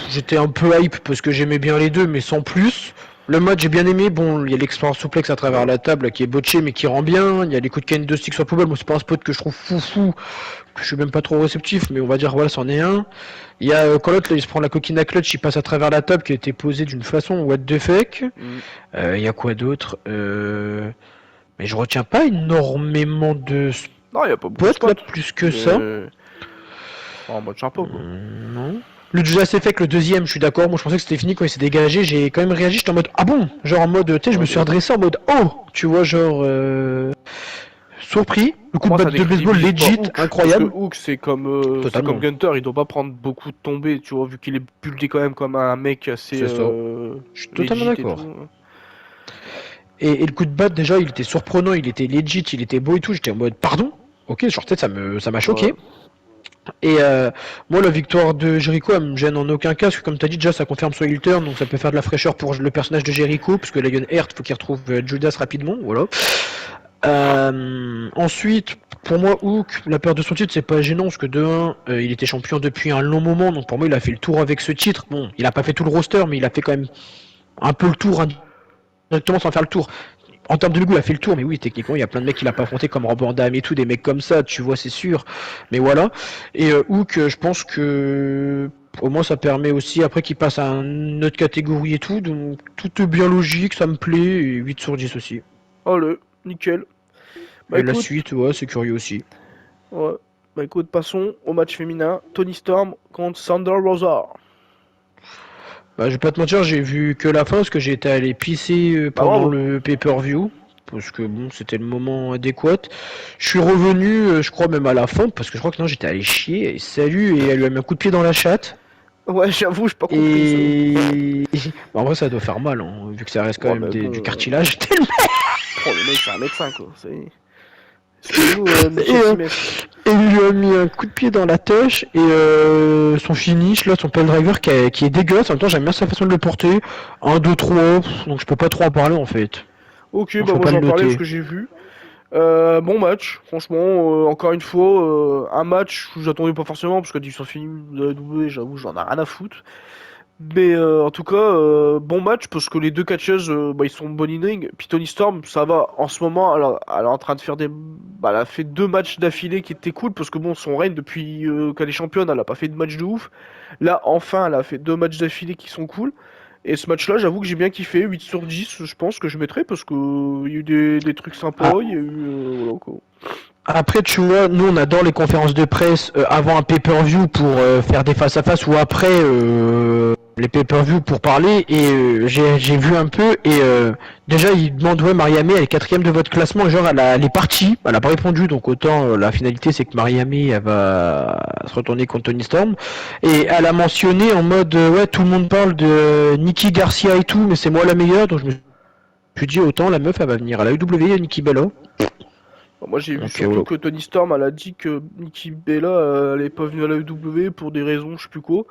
J'étais un peu hype parce que j'aimais bien les deux, mais sans plus. Le match j'ai bien aimé. Bon, il y a l'expérience souplex à travers la table qui est botché mais qui rend bien. Il y a les coups de Ken de stick sur la poubelle. Moi, c'est pas un spot que je trouve fou, que je suis même pas trop réceptif, mais on va dire voilà, c'en est un. Il y a quand l'autre il se prend la coquine à clutch, il passe à travers la table qui a été posée d'une façon what the fuck. Mm. Il y a quoi d'autre Mais je retiens pas énormément de Non, y a pas beaucoup de spots là spots. plus que ça. Mais. En mode sympa, quoi. Non. Le Judas Effect, le deuxième, je suis d'accord. Moi, je pensais que c'était fini quand il s'est dégagé. J'ai quand même réagi. J'étais en mode ah bon, genre en mode, tu sais, je Ouais, me de suis ouf. redressé en mode oh, tu vois, genre surpris. Le Pour coup de moi, ça batte de baseball décrédibilise pas legit, Hook. Parce que incroyable. Hook, c'est comme Totalement. Gunter, il doit pas prendre beaucoup de tombées, tu vois, vu qu'il est buildé quand même comme un mec assez C'est ça. Je suis totalement legit et d'accord. tout. Et le coup de batte déjà, il était surprenant, il était legit, il était beau et tout. J'étais en mode pardon. Ok, genre peut-être ça m'a Ouais. choqué. Et moi, la victoire de Jericho, elle me gêne en aucun cas, parce que comme tu as dit, déjà, ça confirme son heel turn, donc ça peut faire de la fraîcheur pour le personnage de Jericho, parce que Lionheart, faut qu'il retrouve Judas rapidement, voilà. Ensuite, pour moi, Hook, la perte de son titre, c'est pas gênant, parce que de 1, il était champion depuis un long moment, donc pour moi, il a fait le tour avec ce titre. Bon, il a pas fait tout le roster, mais il a fait quand même un peu le tour, indirectement sans faire le tour. En termes de Lugu, il a fait le tour, mais oui, techniquement, il y a plein de mecs qu'il a pas affronté comme Rob Van Dam et tout, des mecs comme ça, tu vois, c'est sûr. Mais voilà. Et Hook, je pense que au moins ça permet aussi après qu'il passe à une autre catégorie et tout, donc tout est bien logique, ça me plaît, et 8 sur 10 aussi. Oh le, nickel. Bah Et la écoute, suite, ouais, c'est curieux aussi. ouais. Bah écoute, passons au match féminin. Tony Storm contre Thunder Rosa. Bah, je vais pas te mentir, j'ai vu que la fin parce que j'étais allé pisser Bah pendant bravo. le pay-per-view. Parce que bon, c'était le moment adéquat. Je suis revenu, je crois même à la fin, parce que je crois que non, j'étais allé chier. Et salut, et elle lui a mis un coup de pied dans la chatte. Ouais, j'avoue, j'ai pas compris ça. Et bah, en vrai, ça doit faire mal, hein, vu que ça reste quand Ouais, même mais du bon. cartilage. Oh, le mec, c'est un médecin, quoi. Excusez-nous, Et, monsieur Simès. et il lui a mis un coup de pied dans la têche. Et son finish, là, son pile driver qui est dégueulasse. En même temps, j'aime bien sa façon de le porter. Un 2 3 donc je peux pas trop en parler en fait. Ok, Donc je bah peux moi pas je le vais en parler parce noter. que j'ai vu. Bon match, franchement, encore une fois, un match où j'attendais pas forcément parce que dix sont finis de la W, j'avoue, j'en ai rien à foutre. Mais en tout cas, bon match parce que les deux catcheuses, bah, ils sont bonnes in ring. Puis Tony Storm, ça va en ce moment. Elle est en train de faire des. Bah, elle a fait deux matchs d'affilée qui étaient cool parce que bon, son règne depuis qu'elle est championne, elle a pas fait de match de ouf. Là, enfin, elle a fait deux matchs d'affilée qui sont cool. Et ce match-là, j'avoue que j'ai bien kiffé. 8 sur 10, je pense que je mettrais parce que il y a eu des trucs Ah, sympas. Il y a eu. Voilà quoi. après, tu vois, nous on adore les conférences de presse avant un pay-per-view pour faire des face-à-face ou après les pay-per-view pour parler. Et j'ai vu un peu et déjà il demande ouais Mariami elle est quatrième de votre classement. Genre elle est partie, elle a pas répondu donc autant la finalité c'est que Mariami elle va se retourner contre Tony Storm. Et elle a mentionné en mode ouais tout le monde parle de Nikki Garcia et tout mais c'est moi la meilleure donc je me suis dit autant la meuf elle va venir à la UW Nikki Bella. Bon, moi, j'ai vu Donc surtout que Tony Storm, elle a dit que Nikki Bella, elle est pas venue à la WWE pour des raisons, je sais plus quoi.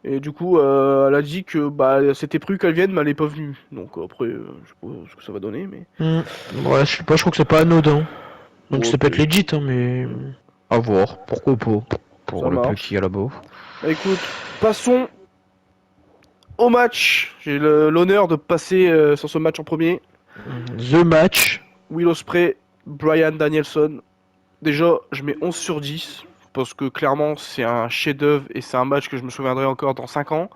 Et du coup, elle a dit que bah c'était prévu qu'elle vienne, mais elle est pas venue. Donc après, je sais pas ce que ça va donner, mais Hmm. Ouais, je sais pas, je trouve que c'est pas anodin. Donc bon, ça peut ok, être legit, hein, mais à voir. Pourquoi pas ça pour le peu qu'il marche. y a là-bas. Bah écoute, passons au match. J'ai l'honneur de passer sur ce match en premier. The match. Will Ospreay, Bryan Danielson. Déjà, je mets 11 sur 10 parce que clairement, c'est un chef-d'œuvre et c'est un match que je me souviendrai encore dans 5 ans.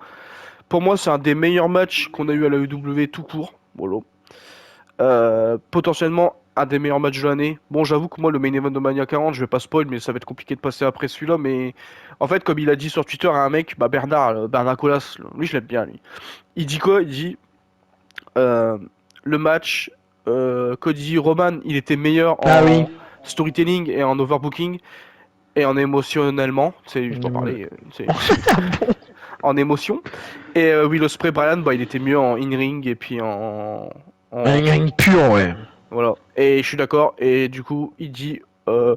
Pour moi, c'est un des meilleurs matchs qu'on a eu à la WWE tout court. Voilà. Potentiellement un des meilleurs matchs de l'année. Bon, j'avoue que moi, le main event de Mania 40, je vais pas spoil, mais ça va être compliqué de passer après celui-là. Mais en fait, comme il a dit sur Twitter à un mec, bah Bernard, Bernard Colas, lui, je l'aime bien, lui. Il dit quoi? Il dit euh, le match, Cody Roman, il était meilleur Ah oui. en storytelling et en overbooking et en émotionnellement. C'est, je peux Ouais. parler, en émotion. Et Will Ospreay, Bryan, bah, il était mieux en in-ring et puis en, Un pur, ouais. voilà. Et je suis d'accord. Et du coup, il dit euh,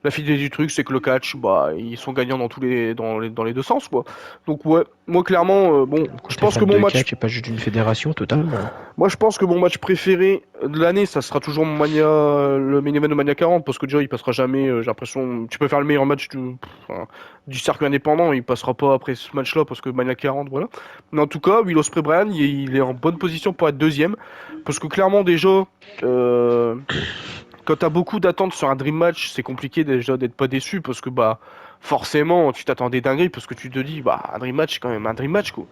la fidélité du truc, c'est que le catch, bah, ils sont gagnants dans les deux sens, quoi. Donc ouais, moi clairement, bon, Quand je t'es pense que fan mon de match, catch et pas juste d'une fédération, totalement. moi je pense que mon match préféré de l'année, ça sera toujours mon Mania, le main event de Mania 40, parce que déjà il passera jamais. J'ai l'impression, tu peux faire le meilleur match enfin, du circuit indépendant, il passera pas après ce match-là parce que Mania 40, voilà. Mais en tout cas, Will Ospreay Bryan, il est en bonne position pour être deuxième, parce que clairement déjà. Euh, Quand t'as beaucoup d'attentes sur un dream match, c'est compliqué déjà d'être pas déçu parce que bah forcément tu t'attendais dinguerie parce que tu te dis bah un dream match c'est quand même un dream match quoi.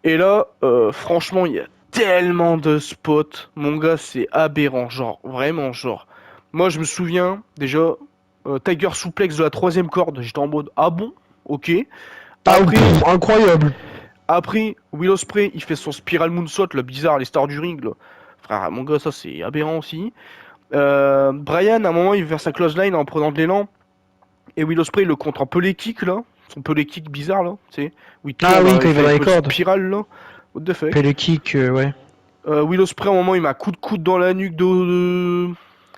Et là franchement il y a tellement de spots, mon gars c'est aberrant genre vraiment genre. Moi je me souviens déjà Tiger Suplex de la troisième corde, j'étais en mode ah bon ok. Ah, Après incroyable. après Will Ospreay il fait son spiral moonsault le bizarre les stars du ring là. Frère mon gars ça c'est aberrant aussi. Brian, à un moment, il veut faire sa close line en prenant de l'élan. Et Will Ospreay le contre en pelé kick, là. Son pelé kick bizarre, là. Tu sais, où il Ah tourne, oui, quand il il va fait dans une les petite cordes. spirale, là. What the Fait fuck. le kick, ouais. Will Ospreay, à un moment, il met un coup de coude dans la nuque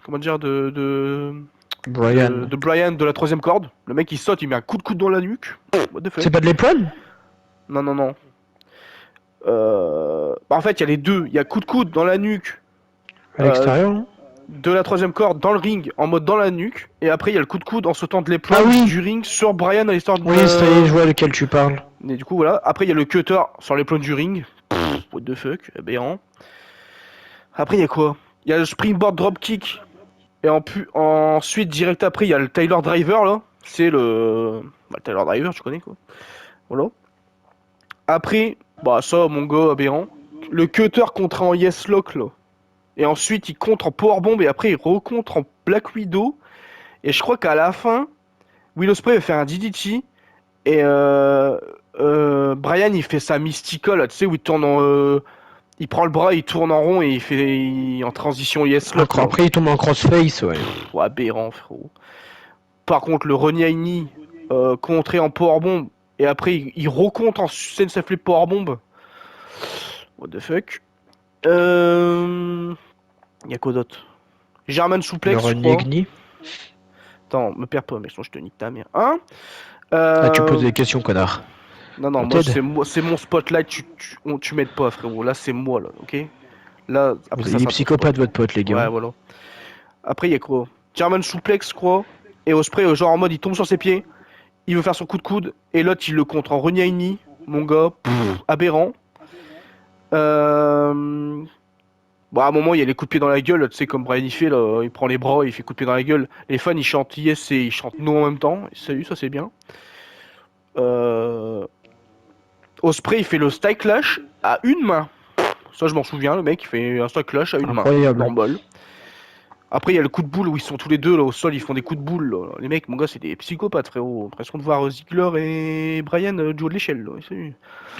comment dire, Brian. de Brian de la troisième corde. Le mec, il saute, il met un coup de coude dans la nuque. What the C'est fuck. pas de l'épaule? Non, non, non. Bah, en fait, il y a les deux. Il y a coup de coude dans la nuque À euh, l'extérieur, non? de la troisième corde dans le ring en mode dans la nuque et après il y a le coup de coude en sautant de Ah l'épaule oui! du ring sur Brian à l'histoire Oui, ça y est, de... je vois lequel tu parles. Et du coup voilà, après il y a le cutter sur l'épaule du ring. What the fuck, aberrant. Après il y a quoi? Il y a le springboard dropkick et ensuite direct après il y a le Taylor Driver là. C'est le Taylor Driver, tu connais quoi. Voilà. Après, bah ça mon gars aberrant. Le cutter contre en yes lock là. Et ensuite il contre en powerbomb et après il recontre en Black Widow. Et je crois qu'à la fin, Will Ospreay va faire un DDT et Brian il fait sa Mystica là, tu sais où il prend le bras, il tourne en rond et en transition yes lock là. Après, il tombe en crossface, ouais. Ouais, aberrant frérot. Par contre le Runyaini contré en powerbomb et après il recompte en Sensei Flip powerbomb. What the fuck. Y a quoi d'autre? German Le Suplex je crois. Renegni. Attends, me perds pas, mais sinon je te nique ta mère. Hein? Ah, tu poses Euh, des questions, connard. Non, non, On t'aide? moi, c'est mon spotlight, tu m'aides pas, frérot. Là, c'est moi, là, ok? Là, après, ça Il est sera ton spot. psychopathe, votre pote, les Ouais, gars. voilà. Après, il y a quoi? German Suplex, je crois. Et Osprey, genre en mode, il tombe sur ses pieds, il veut faire son coup de coude, et l'autre, il le contre en Runyaini. mon gars, aberrant. Euh... Bon, à un moment, il y a les coups de pied dans la gueule, tu sais, comme Brian il fait, là, il prend les bras, il fait coup de pied dans la gueule. Les fans, ils chantent yes et ils chantent no en même temps. Salut, ça c'est bien. Euh... Osprey, il fait le style clash à une main. Ça, je m'en souviens, le mec, il fait un style clash à une main. Incroyable. Normal. Après, il y a le coup de boule où ils sont tous les deux là, au sol, ils font des coups de boule. Là. Les mecs, mon gars, c'est des psychopathes, frérot. Impression de voir Ziggler et Brian du haut de l'échelle. Là.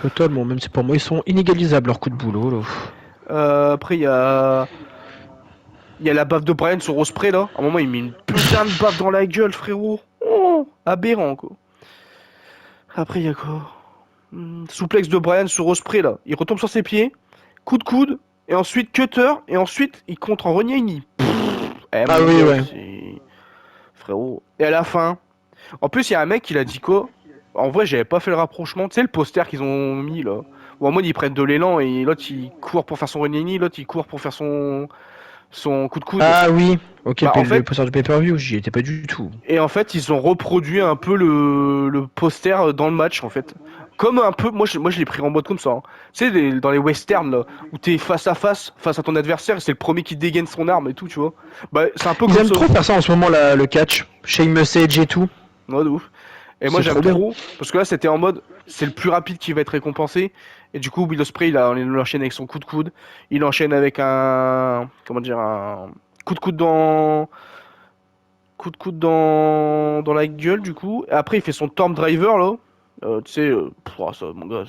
Totalement, même c'est pour moi, ils sont inégalisables leur coup de boulot. Là. Après, il y a la baffe de Brian sur Osprey, là. À un moment, il met une putain de baffe dans la gueule, frérot. Oh, aberrant, quoi. Après, il y a quoi Souplex de Brian sur Osprey, là. Il retombe sur ses pieds, coup de coude, et ensuite cutter, et ensuite, il contre en Reniaini. Eh, Ah mon oui, gars, ouais. c'est... Frérot. Et à la fin, en plus, il y a un mec qui l'a dit quoi En vrai, j'avais pas fait le rapprochement. Tu sais, le poster qu'ils ont mis, là. Où en mode, ils prennent de l'élan, et l'autre, il court pour faire son Reniaini, l'autre, il court pour faire son coup de coude. Ah oui, ok, Bah, en le fait, poster du pay-per-view, j'y étais pas du tout. Et en fait, ils ont reproduit un peu le poster dans le match, en fait. Comme un peu, moi je l'ai pris en mode comme ça. Hein. Tu sais, dans les westerns, là, où t'es face à ton adversaire, et c'est le premier qui dégaine son arme et tout, tu vois. Bah, c'est un peu Ils comme aiment ça. trop faire ça en ce moment, le catch. Sheamus Edge et tout. Ouais, de ouf. Et moi, C'est j'aime trop bien. trop, parce que là, c'était en mode, c'est le plus rapide qui va être récompensé. Et du coup, Will Ospreay, il enchaîne avec son coup de coude. Il enchaîne avec comment dire, un coup de coude dans la gueule du coup. Et après il fait son Storm Driver là. Tu sais, ça, mon gars,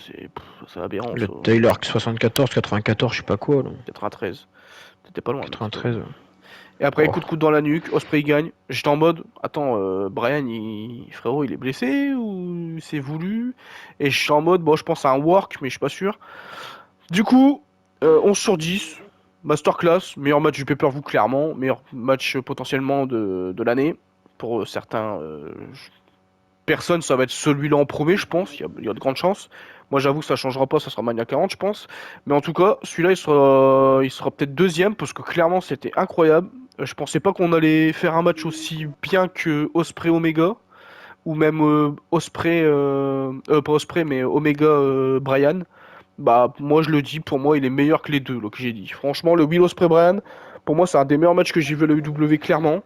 c'est aberrant Le ça. Taylor 74, 94, je sais pas quoi. Là. 93. T'étais pas loin, mais c'était pas loin. 93. Et après Oh. coup de coude dans la nuque, Osprey gagne. J'étais en mode, attends, Brian, frérot, il est blessé ou c'est voulu? Et je suis en mode, bon, je pense à un work, mais je suis pas sûr. Du coup, 11 sur 10. Masterclass, meilleur match du pay-per-view clairement, meilleur match potentiellement de l'année. Pour certains, personne, ça va être celui-là en premier, je pense. Il y a de grandes chances. Moi, j'avoue que ça changera pas, ça sera Mania 40, je pense. Mais en tout cas, celui-là, il sera peut-être deuxième parce que clairement, c'était incroyable. Je pensais pas qu'on allait faire un match aussi bien que Osprey Omega ou même Osprey, pas Osprey, mais Omega Brian. Bah, moi, je le dis, pour moi, il est meilleur que les deux, là, que j'ai dit. Franchement, le Will Osprey Brian, pour moi, c'est un des meilleurs matchs que j'ai vu à la UW, clairement.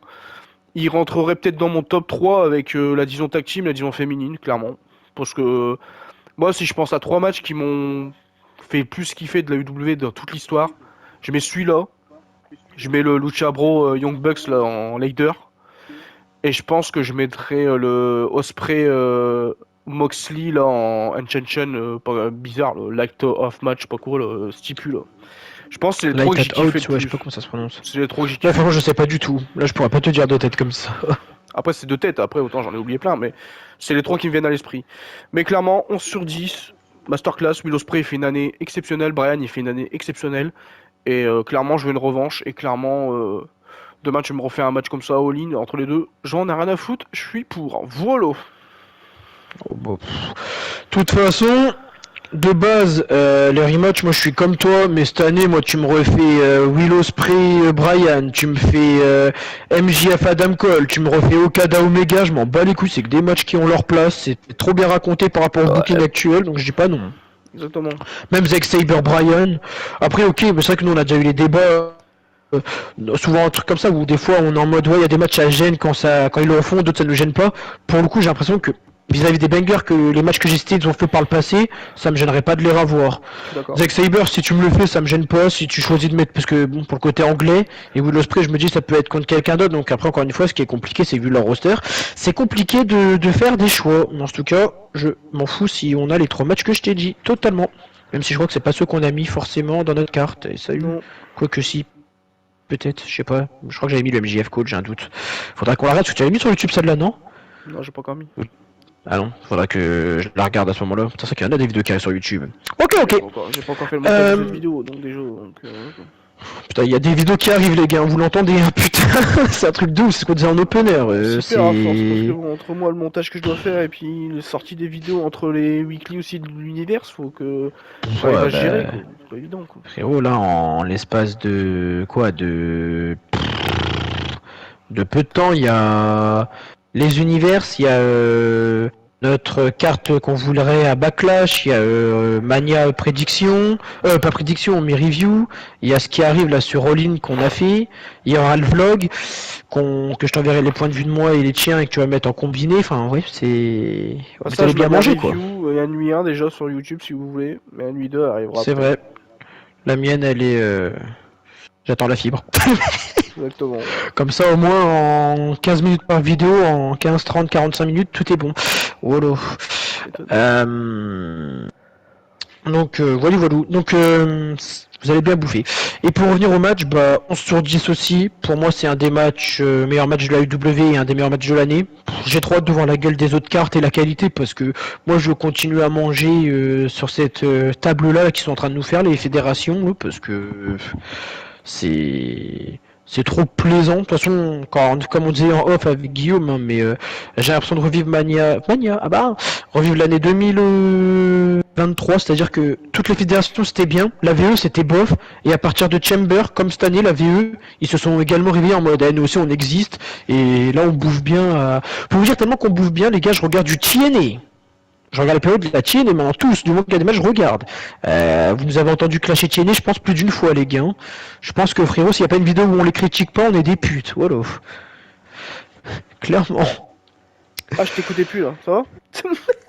Il rentrerait peut-être dans mon top 3 avec la division tag team, la division féminine, clairement. Parce que moi, si je pense à trois matchs qui m'ont fait plus kiffer de la UW dans toute l'histoire, je mets celui-là, je mets le Lucha Bro Young Bucks là, en leader, et je pense que je mettrais le Osprey Moxley là en Enchantion, pas bizarre, le Light of Match, pas quoi, là, stipu là. Je pense que c'est les trois Light que j'ai at kiffé Out, le ouais, je sais plus. pas comment ça se prononce. C'est les trois que j'ai Là, kiffé le franchement, je plus. sais pas du tout. Là, je pourrais pas te dire de tête comme ça. Après, c'est deux têtes, après, autant j'en ai oublié plein, mais c'est les trois qui me viennent à l'esprit. Mais clairement, 11 sur 10, Masterclass, Will Ospreay fait une année exceptionnelle, Brian il fait une année exceptionnelle, et clairement, je veux une revanche, et clairement, demain tu me refais un match comme ça, all-in, entre les deux, j'en ai rien à foutre, je suis pour. Voilà. Oh, bon, de toute façon, de base, les rematchs, moi je suis comme toi, mais cette année, moi tu me refais Will Ospreay, Brian, tu me fais MJF Adam Cole, tu me refais Okada Omega, je m'en bats les couilles, c'est que des matchs qui ont leur place, c'est trop bien raconté par rapport au booking Ouais, actuel, donc je dis pas non. exactement. Même Zack Saber Brian. Après, ok, mais c'est vrai que nous on a déjà eu les débats. euh, Souvent un truc comme ça où des fois on est en mode ouais il y a des matchs ça gêne quand ils le font, d'autres ça ne gêne pas. Pour le coup j'ai l'impression que vis-à-vis des bangers que les matchs que j'ai cités ils ont fait par le passé, ça me gênerait pas de les revoir. Je suis d'accord. Zack Saber si tu me le fais ça me gêne pas si tu choisis de mettre parce que bon pour le côté anglais et Will Ospreay je me dis ça peut être contre quelqu'un d'autre donc après encore une fois ce qui est compliqué c'est vu leur roster c'est compliqué de faire des choix. En tout cas je m'en fous si on a les trois matchs que je t'ai dit totalement. Même si je crois que c'est pas ceux qu'on a mis forcément dans notre carte et ça a eu Non, quoique si peut-être, je sais pas. Je crois que j'avais mis le MJF Code, j'ai un doute. Faudra qu'on la regarde, parce que tu avais mis sur YouTube celle-là, non? non, j'ai pas encore mis. Ah non, faudra que je la regarde à ce moment-là. C'est vrai qu'il y en a des vidéos qui arrivent sur YouTube. Ok, ok. J'ai pas encore fait le montage de cette Euh... vidéo, donc déjà, donc, Putain, il y a des vidéos qui arrivent, les gars, vous l'entendez, hein, putain. C'est un truc de ouf, c'est ce qu'on disait en open air. super à force, parce que C'est... bon, entre moi le montage que je dois faire et puis les sorties des vidéos entre les weekly aussi de l'univers, faut que j'arrive Ouais, à gérer bah... quoi. C'est pas évident quoi. Frérot, là, en l'espace de... Quoi? De peu de temps, il y a... Les univers, il y a... notre carte qu'on voudrait à Backlash, il y a Mania Prédiction, pas Prédiction mais Review, il y a ce qui arrive là sur All-In qu'on a fait, il y aura le vlog que je t'enverrai les points de vue de moi et les tiens et que tu vas mettre en combiné, enfin ouais c'est... Bah, Vous ça, allez je bien mets ma manger quoi. review. Il y a nuit 1 déjà sur YouTube si vous voulez, mais la nuit 2 arrivera C'est après. vrai, la mienne elle est... J'attends la fibre. Exactement. Comme ça au moins en 15 minutes par vidéo, en 15, 30, 45 minutes, tout est bon. Voilà. Donc voilà, voilà. Donc vous allez bien bouffer. Et pour revenir au match, bah 11 sur 10 aussi. Pour moi, c'est un des matchs meilleur match de la UW et un des meilleurs matchs de l'année. J'ai trop hâte de voir la gueule des autres cartes et la qualité parce que moi je continue à manger sur cette table là qui sont en train de nous faire les fédérations parce que c'est trop plaisant. De toute façon, comme on disait en off avec Guillaume, hein, mais j'ai l'impression de revivre revivre l'année 2023, c'est-à-dire que toutes les fédérations c'était bien, la VE c'était bof, et à partir de Chamber, comme cette année, la VE, ils se sont également réveillés en mode, nous aussi on existe, et là on bouffe bien. Pour vous dire tellement qu'on bouffe bien, les gars, je regarde du TNA. Je regarde la période de la TNA maintenant, tous, du moment qu'il y a des matchs, je regarde. Vous nous avez entendu clasher TNA, je pense plus d'une fois, les gars. Je pense que frérot, s'il n'y a pas une vidéo où on les critique pas, on est des putes. Voilà. Clairement. Ah, je t'écoutais plus là, ça va?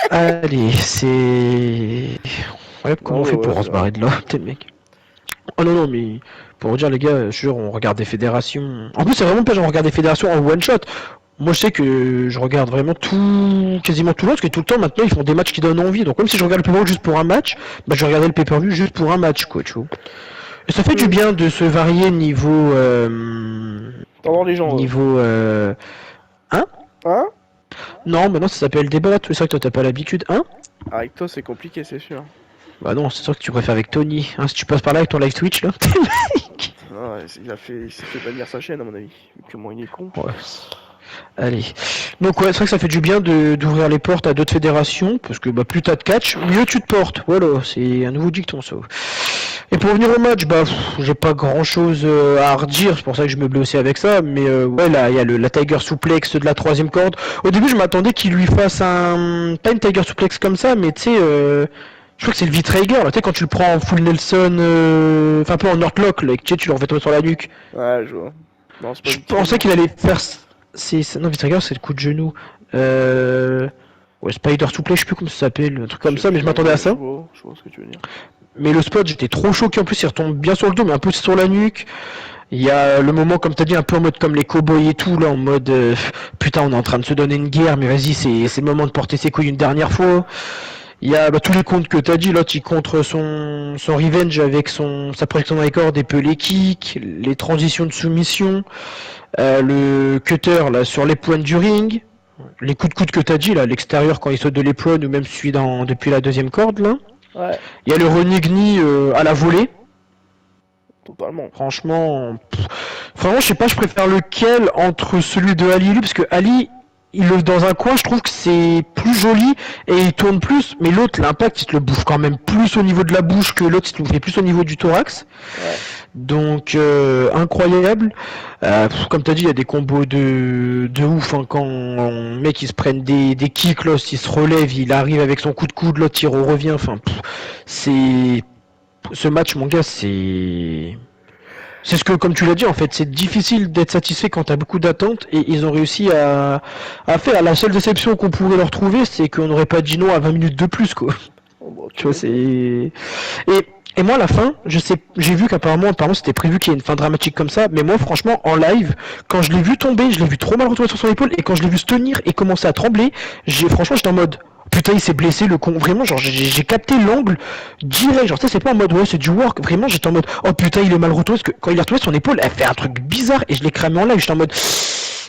Allez, c'est... Ouais, comment on fait pour se barrer de là, t'es le mec. Oh non, non, mais pour vous dire, les gars, je jure, on regarde des fédérations. En plus, c'est vraiment pas genre on regarde des fédérations en one shot. Moi, je sais que je regarde vraiment tout, quasiment tout le monde, parce que tout le temps, maintenant, ils font des matchs qui donnent envie. Donc, même si je regarde le pay-per-view juste pour un match, bah, je vais regarder le pay-per-view juste pour un match, quoi, tu vois. Et ça fait du bien de se varier niveau, T'entends les gens. niveau, Hein? Non, mais non, ça s'appelle débat. C'est vrai que toi, t'as pas l'habitude, hein? Avec toi, c'est compliqué, c'est sûr. Bah non, c'est sûr que tu préfères avec Tony. Hein, si tu passes par là avec ton live Twitch, là. Ah, il s'est fait bannir sa chaîne, à mon avis. Que moi, il est con. Ouais. Allez. Donc ouais, c'est vrai que ça fait du bien d'ouvrir les portes à d'autres fédérations, parce que bah plus t'as de catch, mieux tu te portes. Voilà, c'est un nouveau dicton ça. Et pour revenir au match, bah j'ai pas grand chose à redire, c'est pour ça que je me blesse aussi avec ça, mais ouais là il y a la Tiger Suplex de la troisième corde. Au début je m'attendais qu'il lui fasse pas une Tiger Suplex comme ça, mais tu sais je crois que c'est le V-Trigger, là, tu sais, quand tu le prends en full Nelson, enfin un peu en Northlock, là, et que tu sais, tu le refais tomber sur la nuque. Ouais, je vois. Non, c'est pas Je pensais qu'il allait faire... Non, V-Trigger, c'est le coup de genou. Ouais, Spider Suplex, je sais plus comment ça s'appelle, un truc comme ça, mais je m'attendais à ça. Je vois ce que tu veux dire. Mais le spot, j'étais trop choqué, en plus, il retombe bien sur le dos, mais un peu sur la nuque. Il y a le moment, comme t'as dit, un peu en mode comme les cowboys et tout, là, en mode putain, on est en train de se donner une guerre, mais vas-y, c'est le moment de porter ses couilles une dernière fois. Il y a tous les comptes que t'as dit, l'autre il contre son revenge avec sa projection dans les cordes et peu les kicks, les transitions de soumission, le cutter là sur les pointes du ring, les coups de coude que t'as dit là, à l'extérieur quand il saute de l'épaule ou même celui depuis la deuxième corde là. Ouais. Il y a le renigni à la volée. Totalement. Franchement, je sais pas, je préfère lequel entre celui de Ali et lui, parce que Ali, il le dans un coin, je trouve que c'est plus joli et il tourne plus, mais l'autre, l'impact, il te le bouffe quand même plus au niveau de la bouche que l'autre, il te le fait plus au niveau du thorax. Ouais. Donc, incroyable. Comme t'as dit, il y a des combos de ouf, hein, quand un mec il se prenne des kicks, l'autre il se relève, il arrive avec son coup de coude, l'autre il revient, enfin, c'est... Ce match, mon gars, c'est ce que, comme tu l'as dit, en fait, c'est difficile d'être satisfait quand t'as beaucoup d'attentes, et ils ont réussi à faire. La seule déception qu'on pourrait leur trouver, c'est qu'on n'aurait pas dit non à 20 minutes de plus, quoi. Oh, bah, okay. Tu vois, c'est... Et moi, à la fin, j'ai vu qu'apparemment, c'était prévu qu'il y ait une fin dramatique comme ça, mais moi, franchement, en live, quand je l'ai vu tomber, je l'ai vu trop mal retomber sur son épaule, et quand je l'ai vu se tenir et commencer à trembler, franchement, j'étais en mode... Putain, il s'est blessé, le con. Vraiment, genre, j'ai capté l'angle direct. Genre, tu sais, c'est pas en mode, ouais, c'est du work. Vraiment, j'étais en mode, oh putain, il est mal retourné. Parce que quand il est retourné, son épaule, elle fait un truc bizarre. Et je l'ai cramé en live. J'étais en mode.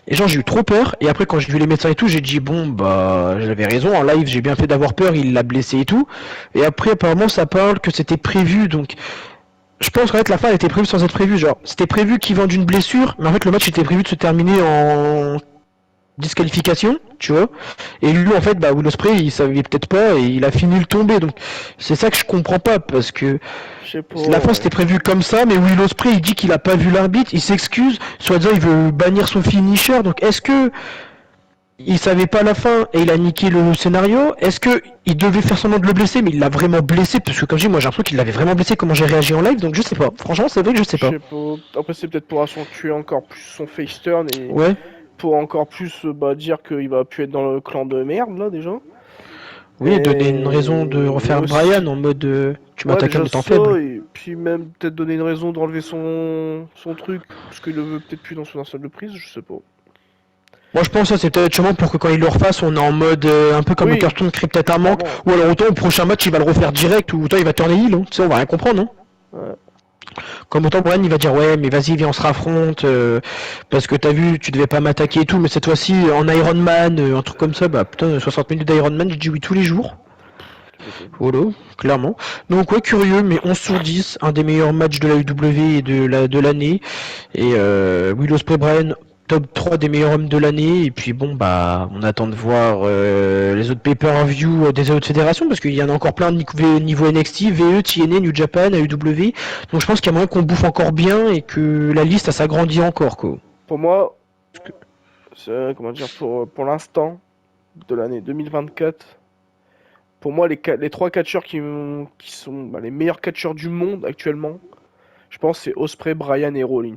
Et genre, j'ai eu trop peur. Et après, quand j'ai vu les médecins et tout, j'ai dit, bon, bah, j'avais raison. En live, j'ai bien fait d'avoir peur. Il l'a blessé et tout. Et après, apparemment, ça parle que c'était prévu. Donc, je pense qu'en fait, la fin, elle était prévue sans être prévue. Genre, c'était prévu qu'il vende une blessure. Mais en fait, le match était prévu de se terminer en disqualification, tu vois. Et lui, en fait, bah, Will Ospreay, il savait peut-être pas et il a fini le tomber. Donc, c'est ça que je comprends pas parce que la fin c'était prévu comme ça, mais Will Ospreay il dit qu'il a pas vu l'arbitre, il s'excuse, soi-disant il veut bannir son finisher. Donc, est-ce que il savait pas la fin et il a niqué le scénario. Est-ce que il devait faire semblant de le blesser, mais il l'a vraiment blessé? Parce que comme je dis, moi j'ai l'impression qu'il l'avait vraiment blessé. Comment j'ai réagi en live, donc je sais pas. Franchement, c'est vrai que je sais Je pas. sais pas. Après, c'est peut-être pour accentuer encore plus son face turn et Ouais. pour encore plus dire qu'il va plus être dans le clan de merde là déjà. Oui, donner une raison de Et refaire Brian aussi, en mode tu ouais, m'attaques en déjà étant ça, faible. et puis même peut-être donner une raison d'enlever son truc, parce qu'il le veut peut-être plus dans son salle de prise, je sais pas. Moi je pense que ça c'est peut-être sûrement pour que quand il le refasse, on est en mode un peu comme le Oui, cartoon crée peut-être un manque, clairement. ou alors autant au prochain match il va le refaire direct, ou autant il va tourner heal, hein. Tu sais, on va rien comprendre, hein. Ouais. Comme autant Brian il va dire ouais mais vas-y viens on se raffronte parce que t'as vu tu devais pas m'attaquer et tout, mais cette fois-ci en Iron Man un truc comme ça, bah putain 60 minutes d'Iron Man je dis oui tous les jours. Tu m'étonnes. Voilà, clairement. Donc ouais curieux, mais 11 sur 10, un des meilleurs matchs de la UW et de l'année. Et Will Ospreay Brian top 3 des meilleurs hommes de l'année. Et puis bon bah on attend de voir les autres pay-per-view des autres fédérations, parce qu'il y en a encore plein de niveau NXT, VE, TNA, New Japan, AEW. Donc je pense qu'il y a moyen qu'on bouffe encore bien et que la liste s'agrandit encore quoi. Pour moi, comment dire, pour l'instant de l'année 2024, pour moi, les trois catcheurs qui sont les meilleurs catcheurs du monde actuellement, je pense que c'est Osprey, Bryan et Rollins.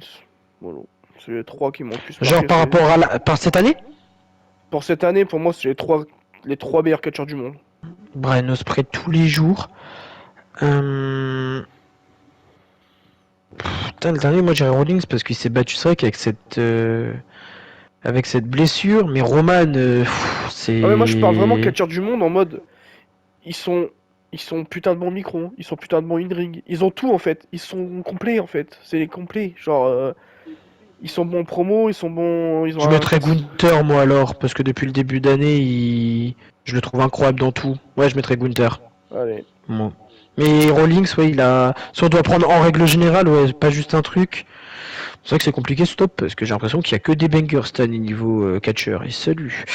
Voilà. C'est les trois qui m'ont le plus Genre marqué. par rapport à par cette année, Pour cette année, pour moi, c'est les trois meilleurs catcheurs du monde. Brian Ospreay tous les jours. Putain, le dernier, moi, j'irais Rollins parce qu'il s'est battu, c'est vrai avec cette blessure. Mais Roman, c'est. Ah mais moi, je parle vraiment catcheurs du monde en mode, ils sont, ils sont putain de bons micros, ils sont putain de bons in-ring, ils ont tout en fait, ils sont complets en fait, c'est les complets. Genre, ils sont bons promo, ils sont bons, ils ont Je un mettrais passif. Gunther, moi, alors, parce que depuis le début d'année, je le trouve incroyable dans tout. Ouais, je mettrais Gunther. Allez. Moi. Mais Rollins, ouais, il a. Si on doit prendre en règle générale, ouais, pas juste un truc. C'est vrai que c'est compliqué ce top, parce que j'ai l'impression qu'il y a que des bangers cette année niveau catcher. Et salut.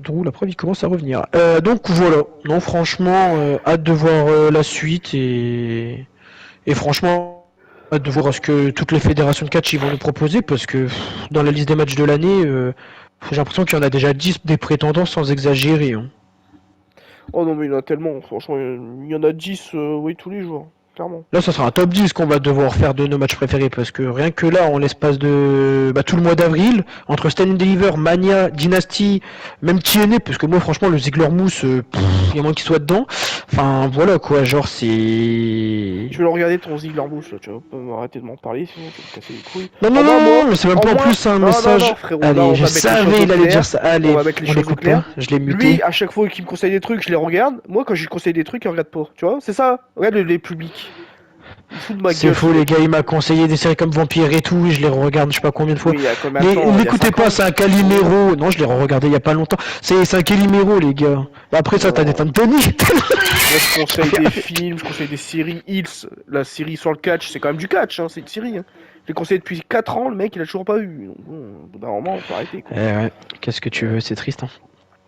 Drew, la preuve, il commence à revenir. Donc voilà. Non, franchement, hâte de voir la suite et franchement, hâte de voir ce que toutes les fédérations de catch ils vont nous proposer parce que dans la liste des matchs de l'année, j'ai l'impression qu'il y en a déjà 10 des prétendants sans exagérer, hein. Oh non mais il y en a tellement, franchement, il y en a 10, oui, tous les jours, clairement. Là, ça sera un top 10 qu'on va devoir faire de nos matchs préférés parce que rien que là, en l'espace de tout le mois d'avril, entre Stand and Deliver, Mania, Dynasty, même TNA, parce que moi, franchement, le Ziggler Mousse, il y a moins qu'il soit dedans. Enfin, voilà quoi, genre, c'est. Je vais le regarder ton Ziggler Bush là, tu vas pas m'arrêter de m'en parler sinon tu vas me casser les couilles. Non, non, En non, moins, non, moi, mais c'est même en pas en moins, plus un non, non, message. non, frérot, là, Allez, on je va mettre les savais, choses il au allait dire clair. ça. Allez, On va mettre les on choses au l'écoute clair. pas, je l'ai muté. Lui, à chaque fois qu'il me conseille des trucs, je les regarde. Moi, quand je lui conseille des trucs, il regarde pas. Tu vois, c'est ça. Regarde les publics. Il fout de ma C'est gueule, ce faux, les mec. gars, il m'a conseillé des séries comme Vampire et tout, et je les regarde je sais pas combien de fois. Oui, il y a combien de temps? Il y a L'écoutez 5 pas, ans? c'est un Calimero. Non, je l'ai regardé il y a pas longtemps. C'est un Calimero, les gars. Bah, après ça, t'as des Non. fans de Tony. Moi, je conseille des films, je conseille des séries. Hills, la série sur le catch, c'est quand même du catch, hein, c'est une série. Hein. Je l'ai conseillé depuis 4 ans, le mec, il a toujours pas eu. Donc, bon, au bout d'un moment, faut arrêter, quoi. Ouais, qu'est-ce que tu veux, c'est triste, hein.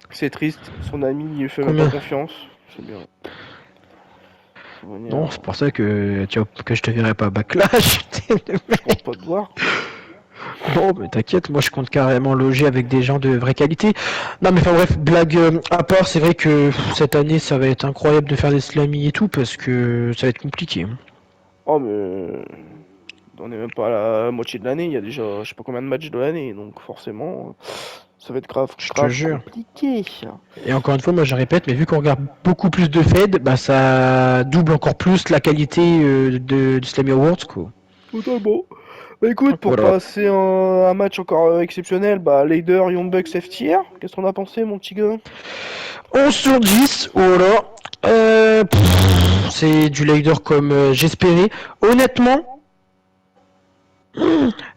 C'est triste, son ami, il lui fait même Combien? pas confiance. C'est bien. Faut venir, Non, c'est pour ça que je te verrai pas à Backlash. je compte pas te voir. Bon, mais t'inquiète, moi je compte carrément loger avec des gens de vraie qualité. Non, mais enfin bref, blague à part, c'est vrai que cette année ça va être incroyable de faire des slamis et tout parce que ça va être compliqué, hein. Oh, mais. On est même pas à la moitié de l'année, il y a déjà je sais pas combien de matchs de l'année, donc forcément, ça va être grave, Je te grave jure. compliqué. Et encore une fois, moi je répète, mais vu qu'on regarde beaucoup plus de Fed, bah ça double encore plus la qualité du Slammy Awards, quoi. Totalement. Bah écoute, pour Voilà. passer un match encore exceptionnel, bah Leader, Young Bucks, FTR, qu'est-ce qu'on a pensé, mon petit gars? 11 sur 10, voilà. C'est du leader comme j'espérais. Honnêtement,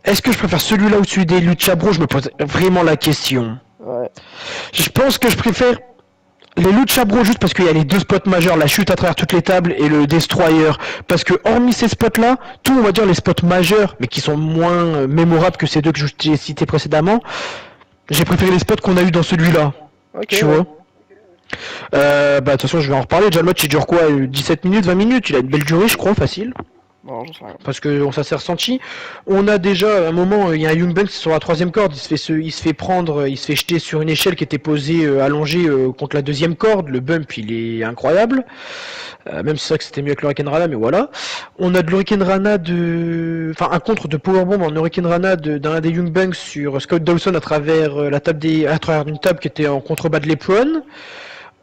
est-ce que je préfère celui-là ou celui des Lucha Bros? Je me pose vraiment la question. Ouais. Je pense que je préfère les Lucha Bros juste parce qu'il y a les deux spots majeurs, la chute à travers toutes les tables et le Destroyer. Parce que hormis ces spots-là, tous on va dire les spots majeurs, mais qui sont moins mémorables que ces deux que j'ai cités précédemment, j'ai préféré les spots qu'on a eu dans celui-là. Ok, Tu ouais. vois. Bah de toute façon je vais en reparler. Déjà le match il dure quoi 17 minutes, 20 minutes, il a une belle durée je crois, facile. Non, j'en sais rien. Parce que ça s'est ressenti. On a déjà un moment, il y a un Young Bucks sur la troisième corde, il se fait prendre, il se fait jeter sur une échelle qui était posée allongée contre la deuxième corde. Le bump, il est incroyable. Même si c'est vrai que c'était mieux avec l'Hurricane Rana, mais voilà. On a de l'Hurricane Rana enfin un contre de Powerbomb en Hurricane Rana d'un des Young Bucks sur Scott Dawson à travers à travers une table qui était en contrebas de l'Apron.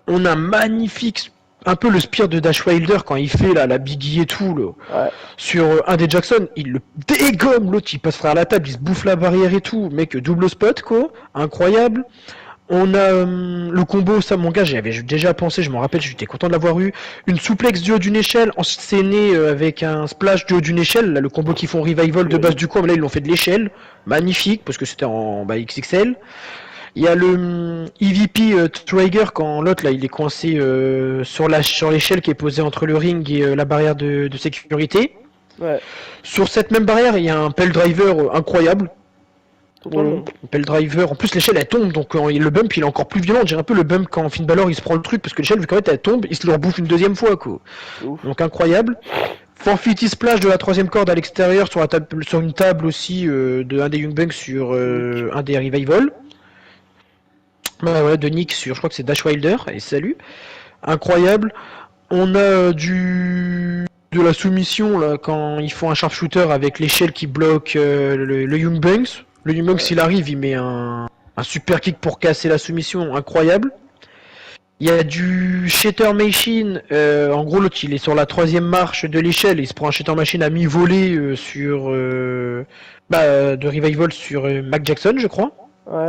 On a un magnifique, un peu le spear de Dash Wilder quand il fait la Biggie et tout, là. Ouais. Sur un des Jackson, il le dégomme, l'autre il passe à la table, il se bouffe la barrière et tout, mec, double spot quoi, incroyable. On a le combo, ça mon gars, j'y avais déjà pensé, je m'en rappelle, j'étais content de l'avoir eu. Une souplex du haut d'une échelle, enchaînée avec un splash du haut d'une échelle, là, le combo qui font revival de base du coup, mais là ils l'ont fait de l'échelle, magnifique, parce que c'était en XXL. Il y a le EVP Trigger quand l'autre là il est coincé sur l'échelle qui est posée entre le ring et la barrière de sécurité. Ouais. Sur cette même barrière, il y a un Pell Driver incroyable. Totalement. Pell Driver. En plus, l'échelle elle tombe, donc le bump il est encore plus violent. On dirait un peu le bump quand Finn Balor il se prend le truc parce que l'échelle vu qu'en fait elle tombe, il se le rebouffe une deuxième fois quoi. Ouf. Donc incroyable. 450 splash de la troisième corde à l'extérieur sur une table aussi de un des Young Bucks sur un des Revival. Bah ouais, de Nick sur, je crois que c'est Dash Wilder, et salut. Incroyable. On a de la soumission là quand ils font un sharpshooter avec l'échelle qui bloque le Young Bucks. Le Young Bucks il arrive, il met un super kick pour casser la soumission, incroyable. Il y a du Shatter Machine, en gros l'autre il est sur la troisième marche de l'échelle, il se prend un Shatter Machine à mi-volée sur de Revival sur Mac Jackson je crois. Ouais.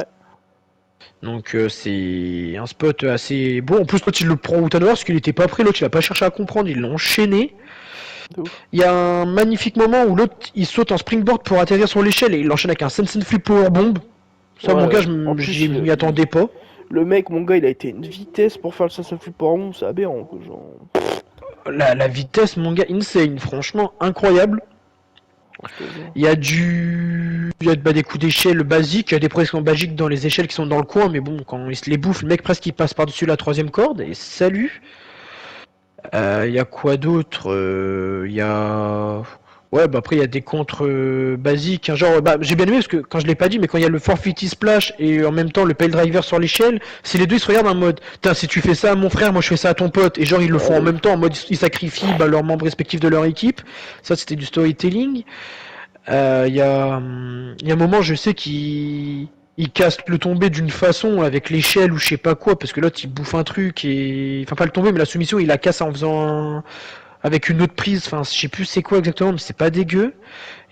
Donc c'est un spot assez beau. En plus l'autre il le prend au tanoir parce qu'il était pas prêt, l'autre il a pas cherché à comprendre, il l'a enchaîné. Il y a un magnifique moment où l'autre il saute en springboard pour atterrir sur l'échelle et il l'enchaîne avec un Sunset Flip Powerbomb. Ça Ouais, mon gars je m'y attendais pas. Le mec, mon gars, il a été une vitesse pour faire le Sunset Flip Powerbomb, c'est aberrant quoi, genre. La vitesse mon gars, insane, franchement incroyable. Il y a des coups d'échelle basiques, il y a des projections basiques dans les échelles qui sont dans le coin, mais bon, quand il se les bouffe, le mec presque il passe par-dessus la troisième corde, et salut. Il y a quoi d'autre Il y a... Ouais, bah après il y a des contres basiques, hein, genre, j'ai bien aimé parce que quand je l'ai pas dit, mais quand il y a le 450 splash et en même temps le pale driver sur l'échelle, c'est les deux ils se regardent en mode, tiens si tu fais ça à mon frère, moi je fais ça à ton pote, et genre ils le font en même temps, en mode ils sacrifient leurs membres respectifs de leur équipe. Ça c'était du storytelling. Il y a un moment, je sais qu'il casse le tombé d'une façon avec l'échelle ou je sais pas quoi, parce que l'autre il bouffe un truc et enfin pas le tombé, mais la soumission il la casse en faisant avec une autre prise. Enfin, je sais plus c'est quoi exactement, mais c'est pas dégueu.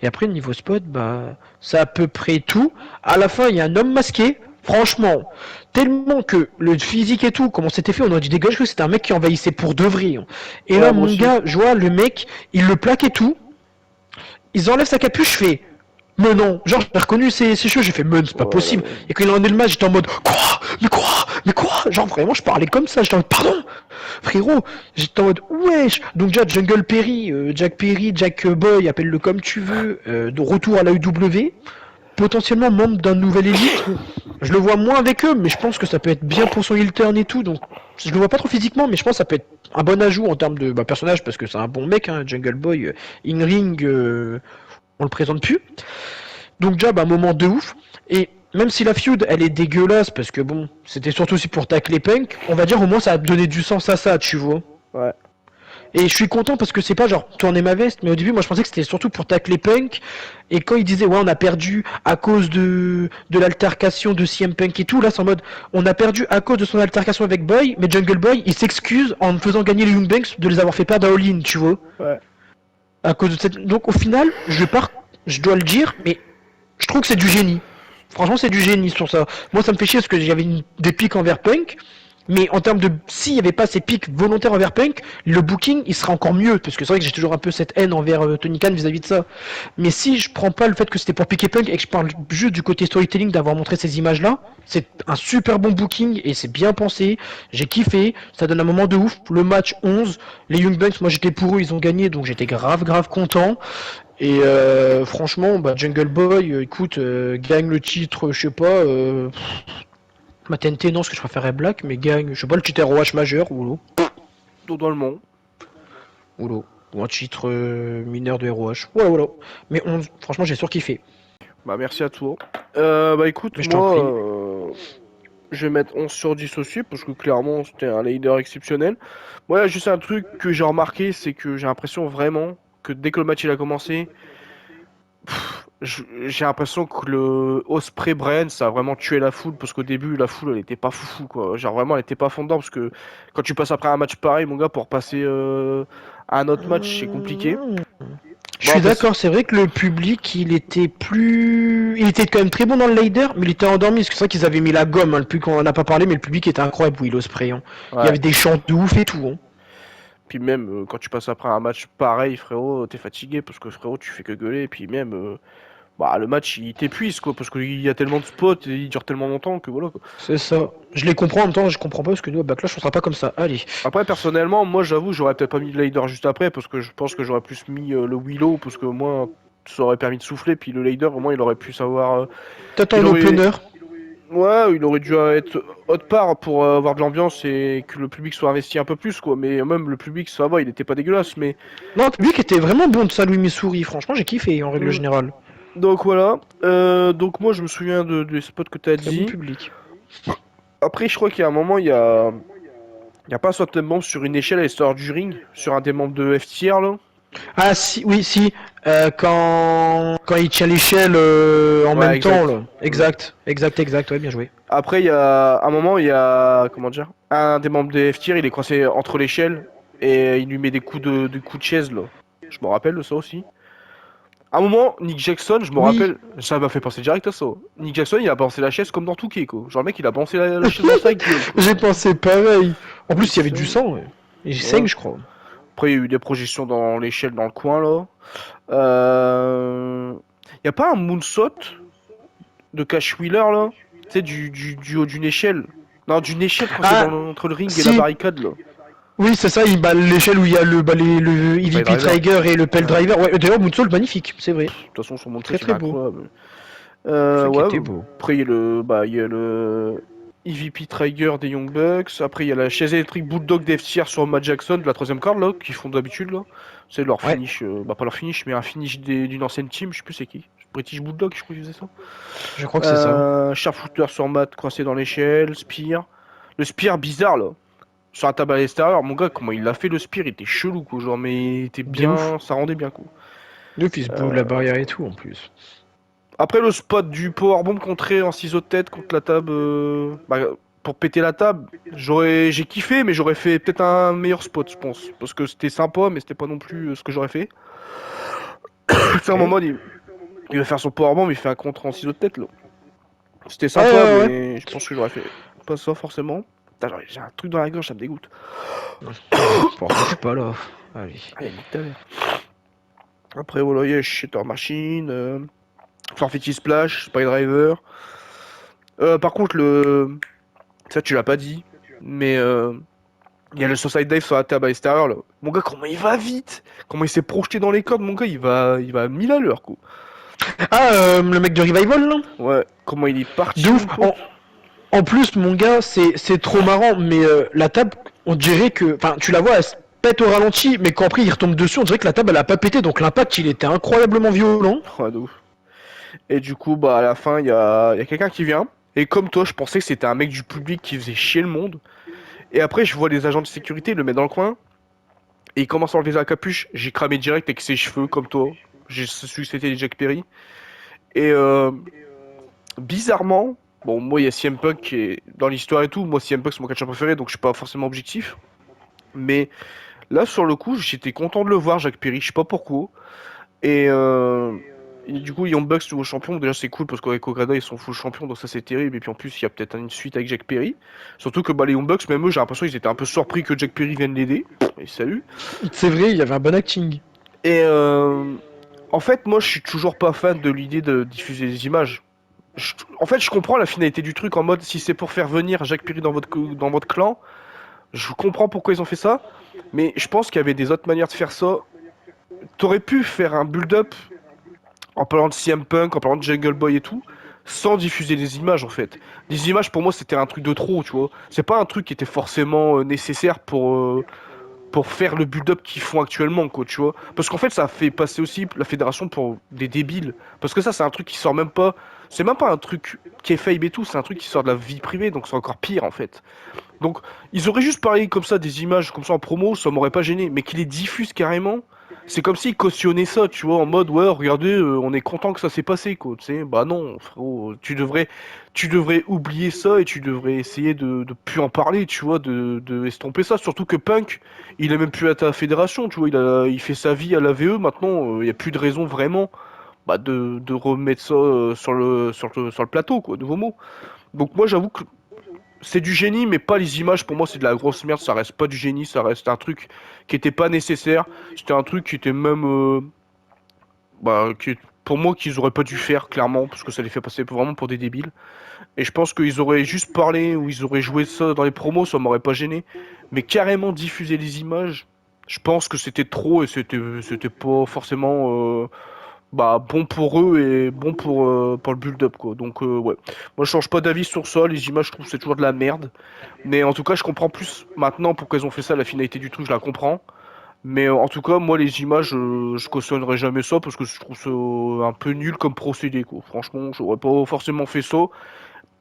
Et après niveau spot, bah c'est à peu près tout. À la fin, il y a un homme masqué. Franchement, tellement que le physique et tout, comment c'était fait, on aurait dit dégage que c'était un mec qui envahissait pour de vrai. Et Ouais, là, moi mon aussi. gars, je vois le mec, il le plaque et tout. Ils enlèvent sa capuche, je fais. Mais non, genre j'ai reconnu ses cheveux, j'ai fait mais c'est pas possible. Ouais. Et quand il a enlevé le match, j'étais en mode quoi Mais quoi Mais quoi Genre vraiment je parlais comme ça, j'étais en mode pardon frérot, j'étais en mode wesh. Donc déjà Jungle Perry, Jack Boy, appelle-le comme tu veux, de retour à la UW, potentiellement membre d'un nouvel élite. Je le vois moins avec eux, mais je pense que ça peut être bien pour son heel turn et tout, donc je le vois pas trop physiquement, mais je pense que ça peut être un bon ajout en termes de personnage parce que c'est un bon mec, hein, Jungle Boy, in-ring, on le présente plus. Donc déjà, moment de ouf. Et même si la feud, elle est dégueulasse, parce que bon, c'était surtout aussi pour tacler Punk, on va dire au moins ça a donné du sens à ça, tu vois. Ouais. Et je suis content parce que c'est pas genre tourner ma veste, mais au début, moi je pensais que c'était surtout pour tacler Punk. Et quand il disait, ouais, on a perdu à cause de l'altercation de CM Punk et tout, là c'est en mode, on a perdu à cause de son altercation avec Boy, mais Jungle Boy, il s'excuse en faisant gagner les Young Bucks de les avoir fait perdre à All-In, tu vois. Ouais. À cause de cette... Donc au final, je dois le dire, mais je trouve que c'est du génie. Franchement, c'est du génie sur ça. Moi, ça me fait chier parce que j'avais des pics envers Punk. Mais en termes de... S'il n'y avait pas ces pics volontaires envers Punk, le booking, il serait encore mieux. Parce que c'est vrai que j'ai toujours un peu cette haine envers Tony Khan vis-à-vis de ça. Mais si je prends pas le fait que c'était pour piquer Punk et que je parle juste du côté storytelling d'avoir montré ces images-là, c'est un super bon booking et c'est bien pensé. J'ai kiffé. Ça donne un moment de ouf. Le match 11, les Young Bucks, moi j'étais pour eux, ils ont gagné. Donc j'étais grave content. Et franchement, Jungle Boy, écoute, gagne le titre, je sais pas, ma TNT non, parce que je préférais Black, mais gagne, je sais pas, le titre ROH majeur, oulou. Totalement. Oulou. ou un titre mineur de ROH. Voilà, voilà. Mais franchement, j'ai surkiffé. Bah merci à toi. Bah écoute, Mais je t'en moi, prie. je vais mettre 11 sur 10 aussi, parce que clairement, c'était un leader exceptionnel. Moi, il y a juste un truc que j'ai remarqué, c'est que j'ai l'impression vraiment que dès que le match il a commencé, j'ai l'impression que le Osprey Brand, ça a vraiment tué la foule, parce qu'au début, la foule, elle était pas foufou, quoi. Genre vraiment, elle était pas fondante, parce que quand tu passes après un match pareil, mon gars, pour passer à un autre match, c'est compliqué. Mmh. Je Bon, suis après, d'accord, c'est vrai que le public, il était plus... Il était quand même très bon dans le leader, mais il était endormi, parce que c'est vrai qu'ils avaient mis la gomme, hein, le public, on en a pas parlé, mais le public était incroyable, Will Ospreay. Hein. Il y ouais. avait des chants de ouf et tout. Hein. Puis même, quand tu passes après un match pareil, frérot, t'es fatigué, parce que frérot, tu fais que gueuler, et puis même, bah, le match, il t'épuise, quoi, parce qu'il y a tellement de spots, et il dure tellement longtemps que voilà, quoi. C'est ça. Je les comprends en même temps, je comprends pas, parce que nous, à Backlash, on sera pas comme ça. Allez. Après, personnellement, moi, j'avoue, j'aurais peut-être pas mis le Leader juste après, parce que je pense que j'aurais plus mis le Willow, parce que moi, ça aurait permis de souffler, puis le Leader, au moins, il aurait pu savoir. T'attends Il un aurait. opener. Ouais, il aurait dû être autre part pour avoir de l'ambiance et que le public soit investi un peu plus, quoi. Mais même le public, ça va, il était pas dégueulasse, mais. Non, le public était vraiment bon de Saint-Louis Missouri, franchement, j'ai kiffé, en règle Hmm. générale. Donc voilà. Donc moi, je me souviens des spots que t'as Très bon dit. public. Après, je crois qu'il y a un moment, il y a pas un certain membre sur une échelle à l'histoire du ring, sur un des membres de F-Tier, là. Ah si, oui, si, quand il tient l'échelle en Ouais, même temps, exact. là. Hmm. Exact, exact, exact, ouais, bien joué. Après, il y a un moment, il y a, comment dire, un des membres de F-Tier, il est coincé entre l'échelle et il lui met des coups de chaise, là. Je me rappelle de ça aussi. À un moment, Nick Jackson, je me Oui, rappelle, ça m'a fait penser direct à ça. Nick Jackson, il a balancé la chaise comme dans Touquet, quoi. Genre, le mec, il a balancé la chaise dans sa gueule, quoi. j'ai pensé pareil. En plus, il y avait du C'est- sang, ouais. Et j'ai Ouais. 5, je crois. Après, il y a eu des projections dans l'échelle dans le coin, là. Y a pas un moonsault de Cash Wheeler, là? Tu sais, du haut d'une échelle. Non, d'une échelle quand c'est Ah, entre le ring et la si, barricade, là. oui, c'est ça, il bat l'échelle où il y a le Le Pile EVP Driver. Trigger et le Pell Ouais. Driver. Ouais, d'ailleurs, Moonsault, magnifique, c'est vrai. De toute façon, son moonsault, Très il est très beau. incroyable. C'est ça qui Ouais, était beau. après, il y a le EVP Trigger des Young Bucks. Après, il y a la chaise électrique Bulldog d'FTR sur Matt Jackson de la troisième corde, là, qu'ils font d'habitude, là. C'est leur Ouais, finish, bah pas leur finish, mais un finish d'une ancienne team, je sais plus c'est qui. British Bulldog, je crois qu'ils faisaient ça. je crois que c'est ça. Sharpshooter sur Matt coincé dans l'échelle, Spear. Le Spear bizarre, là. Sur un tabac à l'extérieur, mon gars, comment il l'a fait le Spear, il était chelou, quoi. Genre, mais il était De ouf. bien, ça rendait bien, quoi. De ouf, il se boue de la barrière et tout, en plus. Après le spot du powerbomb contré en ciseaux de tête contre la table, bah, pour péter la table, j'ai kiffé, mais j'aurais fait peut-être un meilleur spot, je pense, parce que c'était sympa, mais c'était pas non plus ce que j'aurais fait. C'est un Ok. moment, il va faire son powerbomb, il fait un contre en ciseaux de tête là. C'était Ouais, sympa, ouais, ouais. mais je pense que j'aurais fait pas ça forcément. Putain, j'ai un truc dans la gorge, ça me dégoûte. Bon, je suis pas là. Allez. Allez, nique ta mère. Après voilà, il y a Shatter Machine, Farfetty Splash, Spy Driver. Par contre ça tu l'as pas dit, mais il y a le Suicide Dive sur la table à l'extérieur là. Mon gars, comment il va vite! Comment il s'est projeté dans les cordes, mon gars, il va à 1000 à l'heure quoi. Ah, le mec de Revival, là. Ouais, comment il est De parti, ouf. mon pote. En plus, mon gars, c'est trop marrant, mais la table, on dirait que. Enfin, tu la vois, elle se pète au ralenti, mais quand après il retombe dessus, on dirait que la table elle a pas pété, donc l'impact il était incroyablement violent. Ouais, de ouf. Et du coup, bah à la fin, il y a quelqu'un qui vient. Et comme toi, je pensais que c'était un mec du public qui faisait chier le monde. Et après, je vois les agents de sécurité, il le met dans le coin. Et il commence à enlever la capuche. J'ai cramé direct avec ses cheveux, comme toi. J'ai su que c'était Jack Perry. Et bizarrement, bon, moi, il y a CM Punk qui est dans l'histoire et tout. Moi, CM Punk, c'est mon catcheur préféré, donc je suis pas forcément objectif. Mais là, sur le coup, j'étais content de le voir, Jack Perry. Je sais pas pourquoi. Et, du coup, Young Bucks, nouveau champion. Déjà, c'est cool parce qu'avec Okada, ils sont full champions, donc ça, c'est terrible. Et puis en plus, il y a peut-être une suite avec Jack Perry. Surtout que bah, les Young Bucks, même eux, j'ai l'impression qu'ils étaient un peu surpris que Jack Perry vienne l'aider. Et salut. C'est vrai, il y avait un bon acting. Et en fait, moi, je suis toujours pas fan de l'idée de diffuser des images. En fait, je comprends la finalité du truc en mode si c'est pour faire venir Jack Perry dans votre clan, je comprends pourquoi ils ont fait ça. Mais je pense qu'il y avait des autres manières de faire ça. T'aurais pu faire un build-up en parlant de CM Punk, en parlant de Jungle Boy et tout, sans diffuser des images en fait. Les images pour moi c'était un truc de trop, tu vois. C'est pas un truc qui était forcément nécessaire pour faire le build-up qu'ils font actuellement, quoi, tu vois. Parce qu'en fait, ça fait passer aussi la fédération pour des débiles. Parce que ça, c'est un truc qui sort même pas. C'est même pas un truc qui est fake et tout, c'est un truc qui sort de la vie privée, donc c'est encore pire en fait. Donc, ils auraient juste parlé comme ça des images comme ça en promo, ça m'aurait pas gêné. Mais qu'ils les diffusent carrément, c'est comme s'ils cautionnaient ça, tu vois, en mode ouais, regardez, on est content que ça s'est passé, quoi. Tu sais, bah non, frérot, tu devrais oublier ça et tu devrais essayer de plus en parler, tu vois, de estomper ça. Surtout que Punk, il a même plus à ta fédération, tu vois, il fait sa vie à la VE maintenant, il y a plus de raison vraiment. Bah de remettre ça sur le plateau, quoi, nouveau mot. Donc moi j'avoue que c'est du génie, mais pas les images. Pour moi, c'est de la grosse merde. Ça reste pas du génie. Ça reste un truc qui était pas nécessaire. C'était un truc qui était même, pour moi, qu'ils auraient pas dû faire clairement, parce que ça les fait passer vraiment pour des débiles. Et je pense qu'ils auraient juste parlé ou ils auraient joué ça dans les promos, ça m'aurait pas gêné. Mais carrément diffuser les images, je pense que c'était trop et c'était pas forcément bon pour eux et bon pour le build-up quoi. Donc ouais, moi je change pas d'avis sur ça. Les images, je trouve que c'est toujours de la merde. Mais en tout cas, je comprends plus maintenant pourquoi ils ont fait ça. La finalité du truc, je la comprends. Mais en tout cas, moi les images, je cautionnerai jamais ça parce que je trouve ça un peu nul comme procédé quoi. Franchement, j'aurais pas forcément fait ça.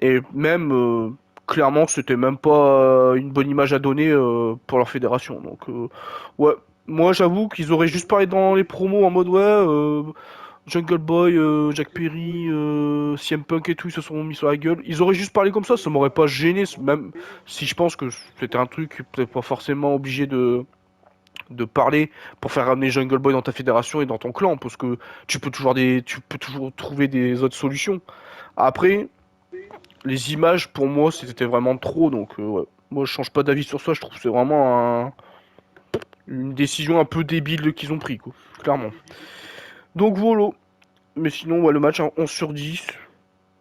Et même clairement, c'était même pas une bonne image à donner pour leur fédération. Donc ouais. Moi, j'avoue qu'ils auraient juste parlé dans les promos en mode ouais, Jungle Boy, Jack Perry, CM Punk et tout, ils se sont mis sur la gueule. Ils auraient juste parlé comme ça m'aurait pas gêné, même si je pense que c'était un truc peut-être pas forcément obligé de parler pour faire ramener Jungle Boy dans ta fédération et dans ton clan, parce que tu peux toujours trouver des autres solutions. Après, les images pour moi c'était vraiment trop, donc ouais. Moi je change pas d'avis sur ça, je trouve que c'est vraiment une décision un peu débile qu'ils ont pris, quoi, clairement. Donc voilà. Mais sinon, ouais, le match, un 11 sur 10,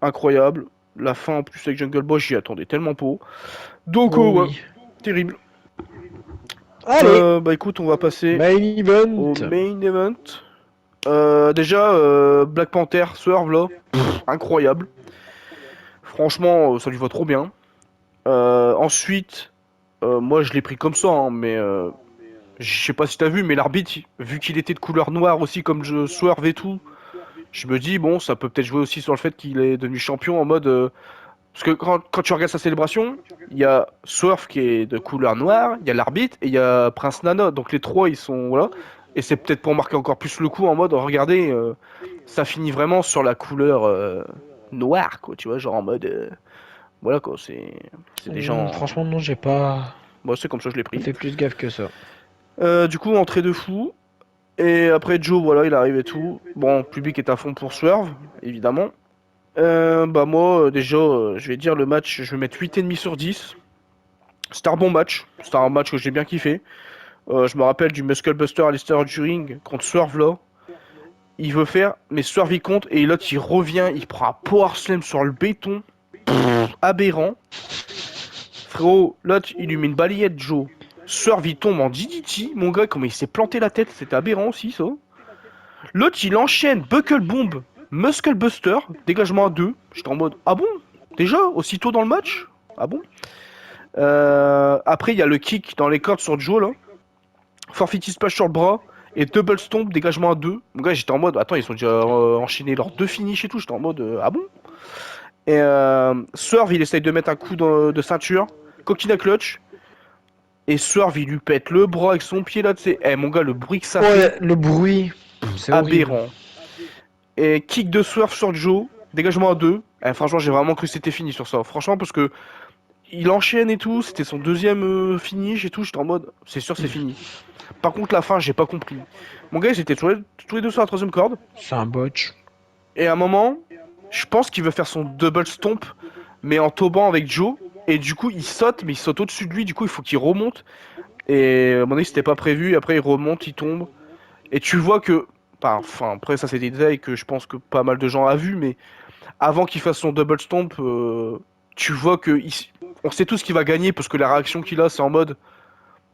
incroyable. La fin en plus avec Jungle Boy, j'y attendais tellement pas. Donc, Oh ouais, oui. terrible. Allez, Bah écoute, on va passer main au event. main event. Déjà, Black Panther, Swerve là, incroyable. Franchement, ça lui va trop bien. Ensuite, moi je l'ai pris comme ça, hein, mais je sais pas si t'as vu, mais l'arbitre, vu qu'il était de couleur noire aussi comme je Swerve et tout, je me dis, bon, ça peut peut-être jouer aussi sur le fait qu'il est devenu champion en mode. Parce que quand tu regardes sa célébration, il y a Swerve qui est de couleur noire, il y a l'arbitre et il y a Prince Nana. Donc les trois, ils sont. Voilà. Et c'est peut-être pour marquer encore plus le coup en mode, regardez, ça finit vraiment sur la couleur noire, quoi. Tu vois, genre en mode. Voilà, quoi. C'est des gens. Franchement, non, j'ai pas Moi, c'est comme ça que je l'ai pris. fait plus gaffe que ça. Du coup, entrée de fou. Et après, Joe, voilà, il arrive et tout. Bon, le public est à fond pour Swerve, évidemment. Bah moi déjà je vais dire le match, je vais mettre 8,5 sur 10. C'était un bon match, c'était un match que j'ai bien kiffé. Je me rappelle du Muscle Buster Alistair du ring contre Swerve là. Il veut faire, mais Swerve il compte et l'autre il revient, il prend un power slam sur le béton. Aberrant. Frérot, l'autre il lui met une balayette Joe. Swerve il tombe en DDT, mon gars comment il s'est planté la tête, c'était aberrant aussi ça. L'autre il enchaîne Buckle Bomb, Muscle Buster, dégagement à 2. J'étais en mode ah bon? Déjà aussitôt dans le match? Ah bon? Après, il y a le kick dans les cordes sur Joe, là. 450 splash sur le bras. Et double stomp, dégagement à 2. Mon gars, j'étais en mode, attends, ils ont déjà enchaîné leurs deux finishes et tout. J'étais en mode, ah bon? Et Swerve, il essaye de mettre un coup de ceinture. Coquina clutch. Et Swerve, il lui pète le bras avec son pied là, tu sais. Eh, mon gars, le bruit que ça fait, Ouais, le bruit, c'est horrible. aberrant. Et kick de Swerve sur Joe. Dégagement à 2. Eh, franchement, j'ai vraiment cru que c'était fini sur ça. Franchement, parce que il enchaîne et tout. C'était son deuxième finish et tout. J'étais en mode, c'est sûr, c'est fini. Par contre, la fin, j'ai pas compris. Mon gars, ils étaient tous les deux sur la troisième corde. C'est un botch. Et à un moment, je pense qu'il veut faire son double stomp, mais en tobant avec Joe. Et du coup, il saute, mais il saute au-dessus de lui. Du coup, il faut qu'il remonte. Et à un moment donné, c'était pas prévu. Après, il remonte, il tombe. Et tu vois que. Enfin, après, ça, c'est des détails que je pense que pas mal de gens a vu. Mais avant qu'il fasse son double stomp, tu vois que. On sait tous qu'il va gagner parce que la réaction qu'il a, c'est en mode.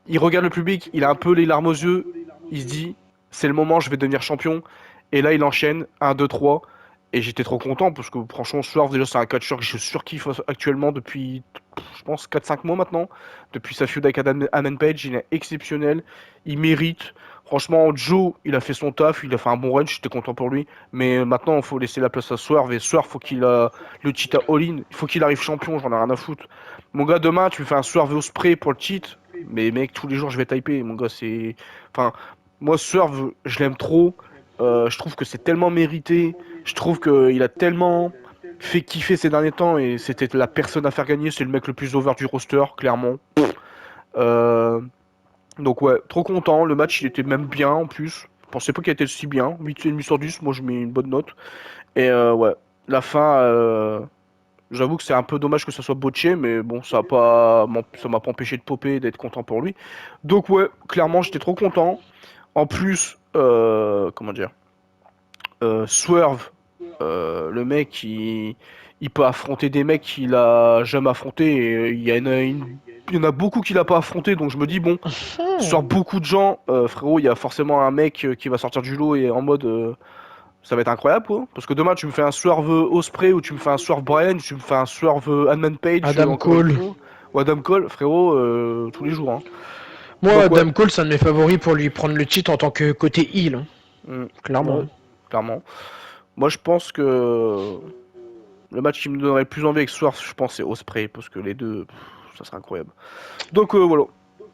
Il regarde le public, il a un peu les larmes aux yeux, il se dit c'est le moment, je vais devenir champion. Et là, il enchaîne 1, 2, 3. Et j'étais trop content parce que franchement, Swerve, déjà, c'est un catcheur que je surkiffe actuellement depuis, je pense, 4-5 mois maintenant. Depuis sa feud avec Adam Page, il est exceptionnel. Il mérite. Franchement, Joe, il a fait son taf, il a fait un bon run, j'étais content pour lui. Mais maintenant, il faut laisser la place à Swerve. Et Swerve, faut qu'il a le cheat à all-in. Il faut qu'il arrive champion, j'en ai rien à foutre. Mon gars, demain, tu me fais un Swerve au spray pour le cheat. Mais mec, tous les jours, je vais typer. Mon gars, c'est. Enfin, moi, Swerve, je l'aime trop. Je trouve que c'est tellement mérité. Je trouve qu'il a tellement fait kiffer ces derniers temps et c'était la personne à faire gagner. C'est le mec le plus over du roster, clairement. Euh, donc ouais, trop content. Le match, il était même bien en plus. Je pensais pas qu'il était si bien. 8,5 sur 10, moi je mets une bonne note. Et ouais, la fin, j'avoue que c'est un peu dommage que ça soit botché, mais bon, ça m'a pas empêché de popper et d'être content pour lui. Donc ouais, clairement, j'étais trop content. En plus, comment dire, Swerve, le mec, il peut affronter des mecs qu'il a jamais affronté. Et il y en a beaucoup qu'il a pas affronté, donc je me dis, bon, sur beaucoup de gens, frérot, il y a forcément un mec qui va sortir du lot et en mode, ça va être incroyable, quoi. Parce que demain, tu me fais un Swerve Osprey, ou tu me fais un Swerve Brian, ou tu me fais un Swerve Adman Page, Adam encore une Cole. fois. Ou Adam Cole, frérot, tous les jours. Hein. Moi, Donc ouais, Adam Cole, c'est un de mes favoris pour lui prendre le titre en tant que côté heel, hein. mm, Clairement. ouais, clairement. Moi, je pense que le match qui me donnerait le plus envie avec Swerve, je pense, c'est Osprey, parce que les deux, ça serait incroyable. Donc voilà.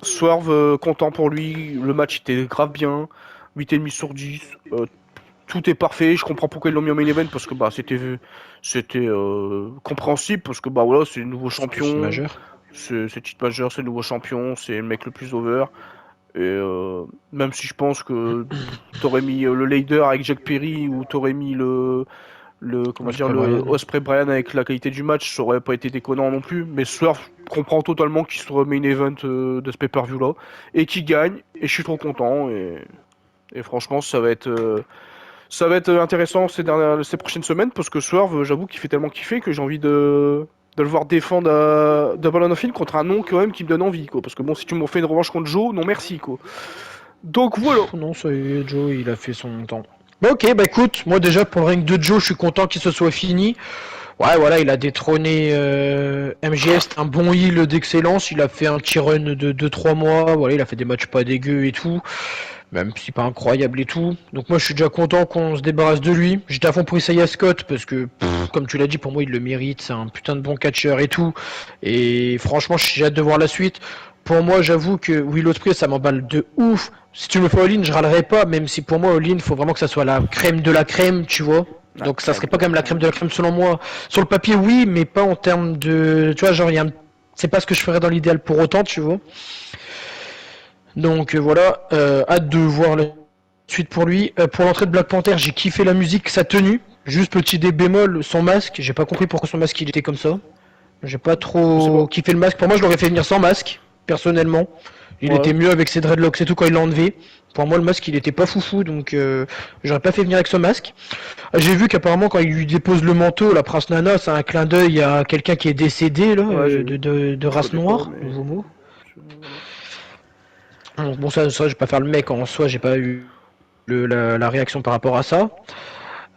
Swerve, content pour lui, le match était grave bien, 8,5 sur 10, tout est parfait, je comprends pourquoi ils l'ont mis en main event, parce que bah c'était compréhensible, parce que bah voilà, c'est le nouveau C'est aussi champion, majeur. c'est titre majeur, c'est le nouveau champion, c'est le mec le plus over, et même si je pense que t'aurais mis le leader avec Jack Perry, ou t'aurais mis comment dire, Osprey le Brian. Osprey Bryan avec la qualité du match, ça aurait pas été déconnant non plus. Mais Swerve comprend totalement qu'il se remet une event de ce pay-per-view là et qui gagne. Et je suis trop content. Et franchement, ça va être intéressant ces prochaines semaines parce que Swerve, j'avoue qu'il fait tellement kiffer que j'ai envie de le voir défendre Double or Nothing contre un nom quand même qui me donne envie, quoi. Parce que bon, si tu me refais une revanche contre Joe, non merci, quoi. Donc voilà. Non, ça y est, Joe, il a fait son temps. Bah ok, bah écoute, moi déjà pour le ring de Joe, je suis content qu'il se soit fini. Ouais, voilà, il a détrôné MGS, un bon heal d'excellence. Il a fait un petit run de 2-3 mois. Voilà, il a fait des matchs pas dégueux et tout. Même si pas incroyable et tout. Donc moi, je suis déjà content qu'on se débarrasse de lui. J'étais à fond pour Isaiah Scott parce que, comme tu l'as dit, pour moi, il le mérite. C'est un putain de bon catcheur et tout. Et franchement, j'ai hâte de voir la suite. Pour moi, j'avoue que Will Ospreay, ça m'emballe de ouf. Si tu me fais all-in, je râlerai pas, même si pour moi, all-in, faut vraiment que ça soit la crème de la crème, tu vois. Ah, Donc ça serait crème pas de la quand même la crème crème. de la crème selon moi. Sur le papier, oui, mais pas en termes de... Tu vois, genre, c'est pas ce que je ferais dans l'idéal pour autant, tu vois. Donc voilà, hâte de voir la suite pour lui. Pour l'entrée de Black Panther, j'ai kiffé la musique, sa tenue. Juste petit dé bémol, son masque. J'ai pas compris pourquoi son masque il était comme ça. J'ai pas Je sais pas. trop kiffé le masque. Pour moi, je l'aurais fait venir sans masque, personnellement. Il Ouais. était mieux avec ses dreadlocks et tout quand il l'a enlevé. Pour moi, le masque il était pas foufou, donc j'aurais pas fait venir avec ce masque. J'ai vu qu'apparemment, quand il lui dépose le manteau, la Prince Nana, c'est un clin d'œil à quelqu'un qui est décédé, là, Ouais, j'ai vu. de Je race connais pas, noire, mais. nouveau mot. Voilà. Bon, ça, je vais pas faire le mec en soi, j'ai pas eu la réaction par rapport à ça.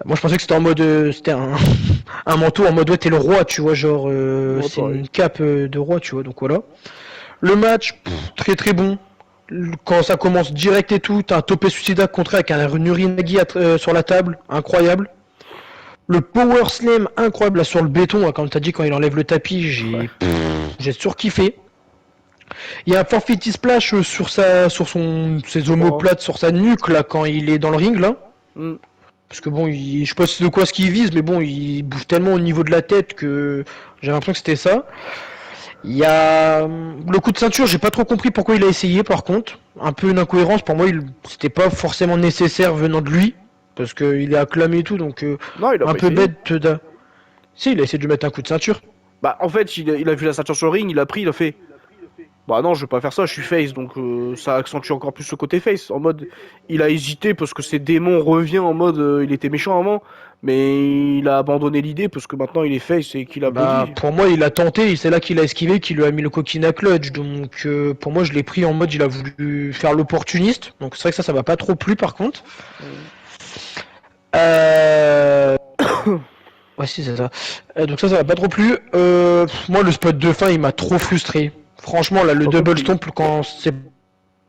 Moi, je pensais que c'était en mode. C'était un manteau en mode ouais, t'es le roi, tu vois, genre. Ouais, C'est pareil. une cape de roi, tu vois, donc voilà. Le match, très très bon. Quand ça commence direct et tout, t'as un topé suicida contre avec un urinagi sur la table, incroyable. Le power slam incroyable là sur le béton, là, comme t'as dit quand il enlève le tapis, Ouais. j'ai surkiffé. Il y a un 450 splash ses Au bras. omoplates sur sa nuque là quand il est dans le ring là. Hmm. Parce que bon, je sais pas de quoi ce qu'il vise, mais bon, il bouge tellement au niveau de la tête que j'ai l'impression que c'était ça. Il y a le coup de ceinture, j'ai pas trop compris pourquoi il a essayé par contre. Un peu une incohérence, pour moi, c'était pas forcément nécessaire venant de lui. Parce qu'il est acclamé et tout, donc Non, il a un pas peu essayé. bête de... Si, il a essayé de lui mettre un coup de ceinture. Bah, en fait, il a vu la ceinture sur le ring, il a pris, il a fait. Bah non, je vais pas faire ça, je suis face, donc ça accentue encore plus ce côté face. En mode, il a hésité parce que ses démons revient en mode, il était méchant avant, mais il a abandonné l'idée parce que maintenant il est face et qu'il a Bah, body. pour moi, il a tenté, et c'est là qu'il a esquivé, qu'il lui a mis le coquina clutch. Donc, pour moi, je l'ai pris en mode, il a voulu faire l'opportuniste. Donc, c'est vrai que ça m'a pas trop plu par contre. Hmm. Euh, Ouais, si, c'est ça. Donc ça m'a pas trop plu. Moi, le spot de fin, il m'a trop frustré. Franchement, là, le Pas double compris. stomp, quand c'est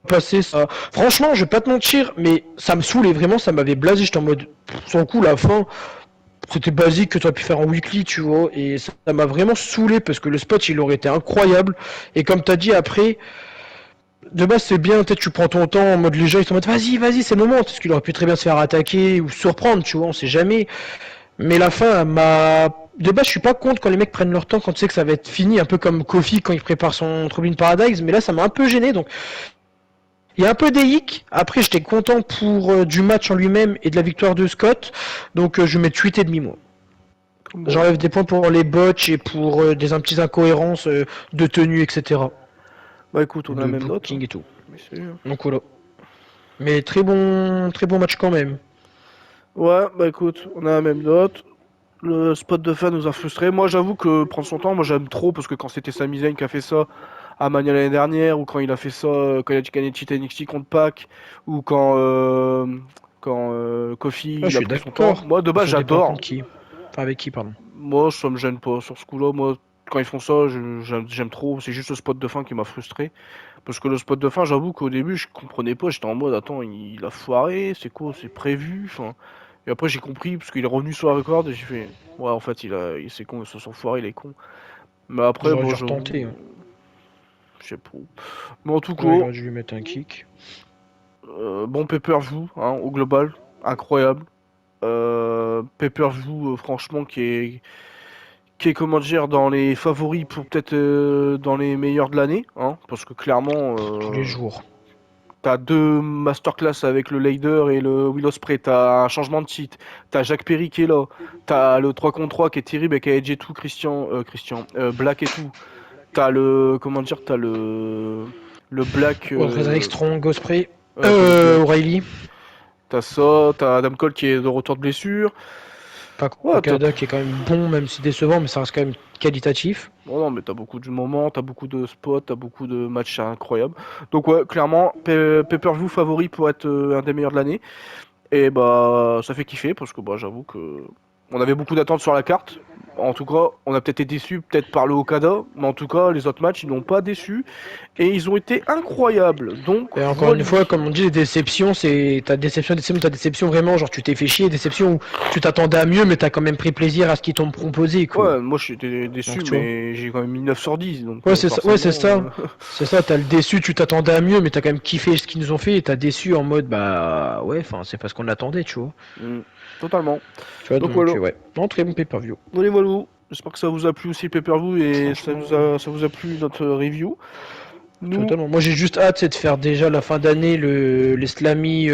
passé, ça... Franchement, je vais pas te mentir, mais ça me saoulait vraiment, ça m'avait blasé. J'étais en mode, son coup, la fin, c'était basique que tu as pu faire en weekly, tu vois. Et ça m'a vraiment saoulé parce que le spot, il aurait été incroyable. Et comme t'as dit après, de base, c'est bien, peut-être tu prends ton temps en mode les gens, ils sont en mode vas-y, c'est le moment. Parce qu'il aurait pu très bien se faire attaquer ou surprendre, tu vois, on sait jamais. Mais la fin m'a. De base, je suis pas contre quand les mecs prennent leur temps quand tu sais que ça va être fini, un peu comme Kofi quand il prépare son Trouble in Paradise. Mais là, ça m'a un peu gêné. Donc, il y a un peu des hicks. Après, j'étais content pour du match en lui-même et de la victoire de Scott. Donc, je mets 8,5 moi. Bon, J'enlève des points pour les botches et pour des petites incohérences de tenue, etc. bah écoute, on a la De même note, hein. booking et tout. Mais c'est- Donc voilà. Mais très bon match quand même. Ouais, bah écoute, on a la même note. Le spot de fin nous a frustrés. Moi, j'avoue que prendre son temps, moi j'aime trop parce que quand c'était Sami Zayn qui a fait ça à Mania l'année dernière, ou quand il a fait ça, quand il a gagné Titan NXT contre Pac, ou quand Kofi Ah, je il a suis pris son temps. d'accord. Moi, de base, Ça dépend j'adore. contre qui. Enfin, avec qui, pardon. Moi, ça me gêne pas sur ce coup-là. Moi, quand ils font ça, j'aime trop. C'est juste le spot de fin qui m'a frustré. Parce que le spot de fin, j'avoue qu'au début, je comprenais pas. J'étais en mode, attends, il a foiré, c'est quoi, c'est prévu. Enfin, et après, j'ai compris, parce qu'il est revenu sur la record, et j'ai fait, ouais, en fait, c'est con, ils se sont foirés, il est con. Mais après, Ils auraient bon, dû j'avoue, retenter. Hein. je sais pas. Mais en tout Ouais, il cas, aurait dû lui mettre un kick. bon pay-per-view, hein, au global, incroyable. Pay-per-view, franchement, qui est, comment dire, dans les favoris pour peut-être dans les meilleurs de l'année, hein, parce que clairement, Tous les jours. t'as deux masterclass avec le Leider et le Will Ospreay, t'as un changement de site, t'as Jacques Perry qui est là, t'as le 3 contre 3 qui est terrible avec Edge et tout, Black et tout, t'as le, comment dire, t'as le Black, Roderick Strong, Osprey. comment dire, O'Reilly. t'as ça, t'as Adam Cole qui est de retour de blessure, Pas ouais, Okada qui est quand même bon, même si décevant, mais ça reste quand même qualitatif. oh non, mais t'as beaucoup de moments, t'as beaucoup de spots, t'as beaucoup de matchs incroyables. Donc ouais, clairement, pay-per-view favori pour être un des meilleurs de l'année. Et bah ça fait kiffer parce que bah j'avoue que on avait beaucoup d'attentes sur la carte. En tout cas, on a peut-être été déçus peut-être par le Okada, mais en tout cas les autres matchs ils n'ont pas déçu et ils ont été incroyables. Donc Et encore une voilà. fois, comme on dit, les déceptions, c'est ta déception vraiment, genre tu t'es fait chier, déception où tu t'attendais à mieux, mais t'as quand même pris plaisir à ce qu'ils t'ont proposé, quoi. Ouais, moi j'étais déçu, Donc tu vois. mais j'ai quand même mis 9 sur 10, donc Ouais, forcément. c'est ça. C'est ça, t'as le déçu, tu t'attendais à mieux, mais t'as quand même kiffé ce qu'ils nous ont fait, et t'as déçu en mode, bah ouais, enfin, c'est pas ce qu'on attendait, tu vois. Totalement. Tu vois, Donc donc voilà. ouais. Non, très bon pay-per-view. Voilà, voilà. J'espère que ça vous a plu aussi le pay-per-view et Franchement. ça vous a plu notre review. Nous, Totalement. Moi j'ai juste hâte c'est de faire déjà la fin d'année les Slammy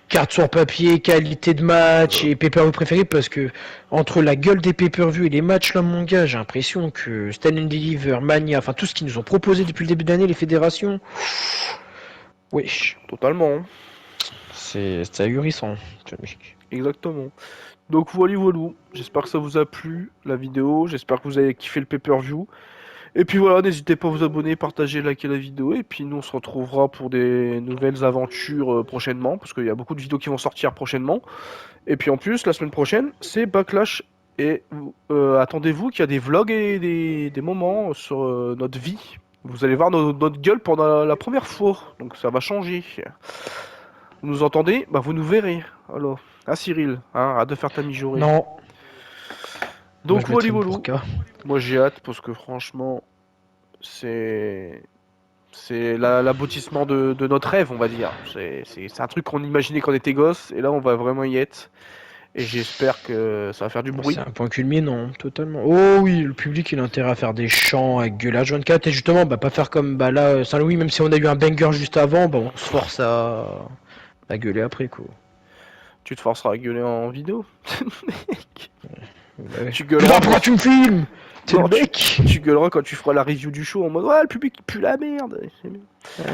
cartes sur papier, qualité de match et pay-per-view préféré parce que entre la gueule des pay-per-view et les matchs là mon gars, j'ai l'impression que Stand and Deliver, Mania, enfin tout ce qu'ils nous ont proposé depuis le début d'année, les fédérations, wesh, totalement, hein. c'est ahurissant. Exactement. Donc voilà, voilà. J'espère que ça vous a plu la vidéo. J'espère que vous avez kiffé le pay-per-view. Et puis voilà, n'hésitez pas à vous abonner, partager, liker la vidéo. Et puis nous, on se retrouvera pour des nouvelles aventures prochainement. Parce qu'il y a beaucoup de vidéos qui vont sortir prochainement. Et puis en plus, la semaine prochaine, c'est Backlash. Et attendez-vous qu'il y a des vlogs et des moments sur notre vie. Vous allez voir notre gueule pendant la première fois. Donc ça va changer. Vous nous entendez? Bah vous nous verrez. Alors, ah Cyril, hein, arrête de faire ta mijaurée. Non, moi Donc je voilà, mettrais une voilà. burqa. Moi j'ai hâte parce que franchement, c'est l'aboutissement de notre rêve, on va dire. C'est un truc qu'on imaginait quand on était gosse, et là on va vraiment y être. Et j'espère que ça va faire du C'est bruit. un point culminant, totalement. Oh oui, le public il a intérêt à faire des chants avec gueulage 24 et justement, bah pas faire comme bah là Saint-Louis, même si on a eu un banger juste avant, bah on se force à gueuler après quoi. Tu te forceras à gueuler en vidéo. Bah ouais. Tu Putain, gueuleras pourquoi tu me filmes? T'es le non, mec? tu gueuleras quand tu feras la review du show en mode ouais, le public il pue la merde. Ouais.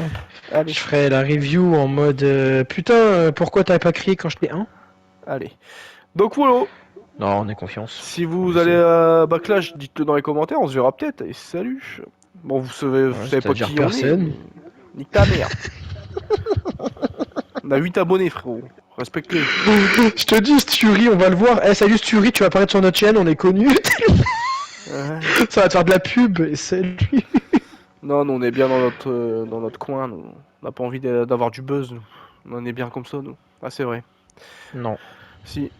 Allez, Je ferai la review en mode putain, pourquoi t'avais pas crié quand je t'ai 1? allez. Donc voilà. Non, on est confiance. Si On vous allez essaie. à Backlash, dites-le dans les commentaires, on se verra peut-être. Et salut. Bon, vous Ouais, savez pas c'est-à-dire qui on est, personne. mais nique ta mère. On a 8 abonnés, frérot. Respectez. Je te dis, Sturi, on va le voir. Eh, salut Sturi, tu vas apparaître sur notre chaîne, on est connu. Ouais. Ça va te faire de la pub, et salut. Non, nous on est bien dans notre coin, nous. On n'a pas envie d'avoir du buzz, nous. On est bien comme ça, nous. Ah, c'est vrai. Non. Si.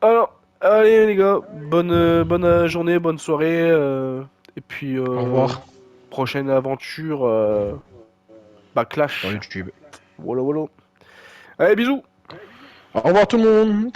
Alors, allez les gars, bonne journée, bonne soirée. Et puis, Au revoir. prochaine aventure, bah Sur Clash. YouTube. Voilà, voilà. Allez, bisous! Au revoir tout le monde.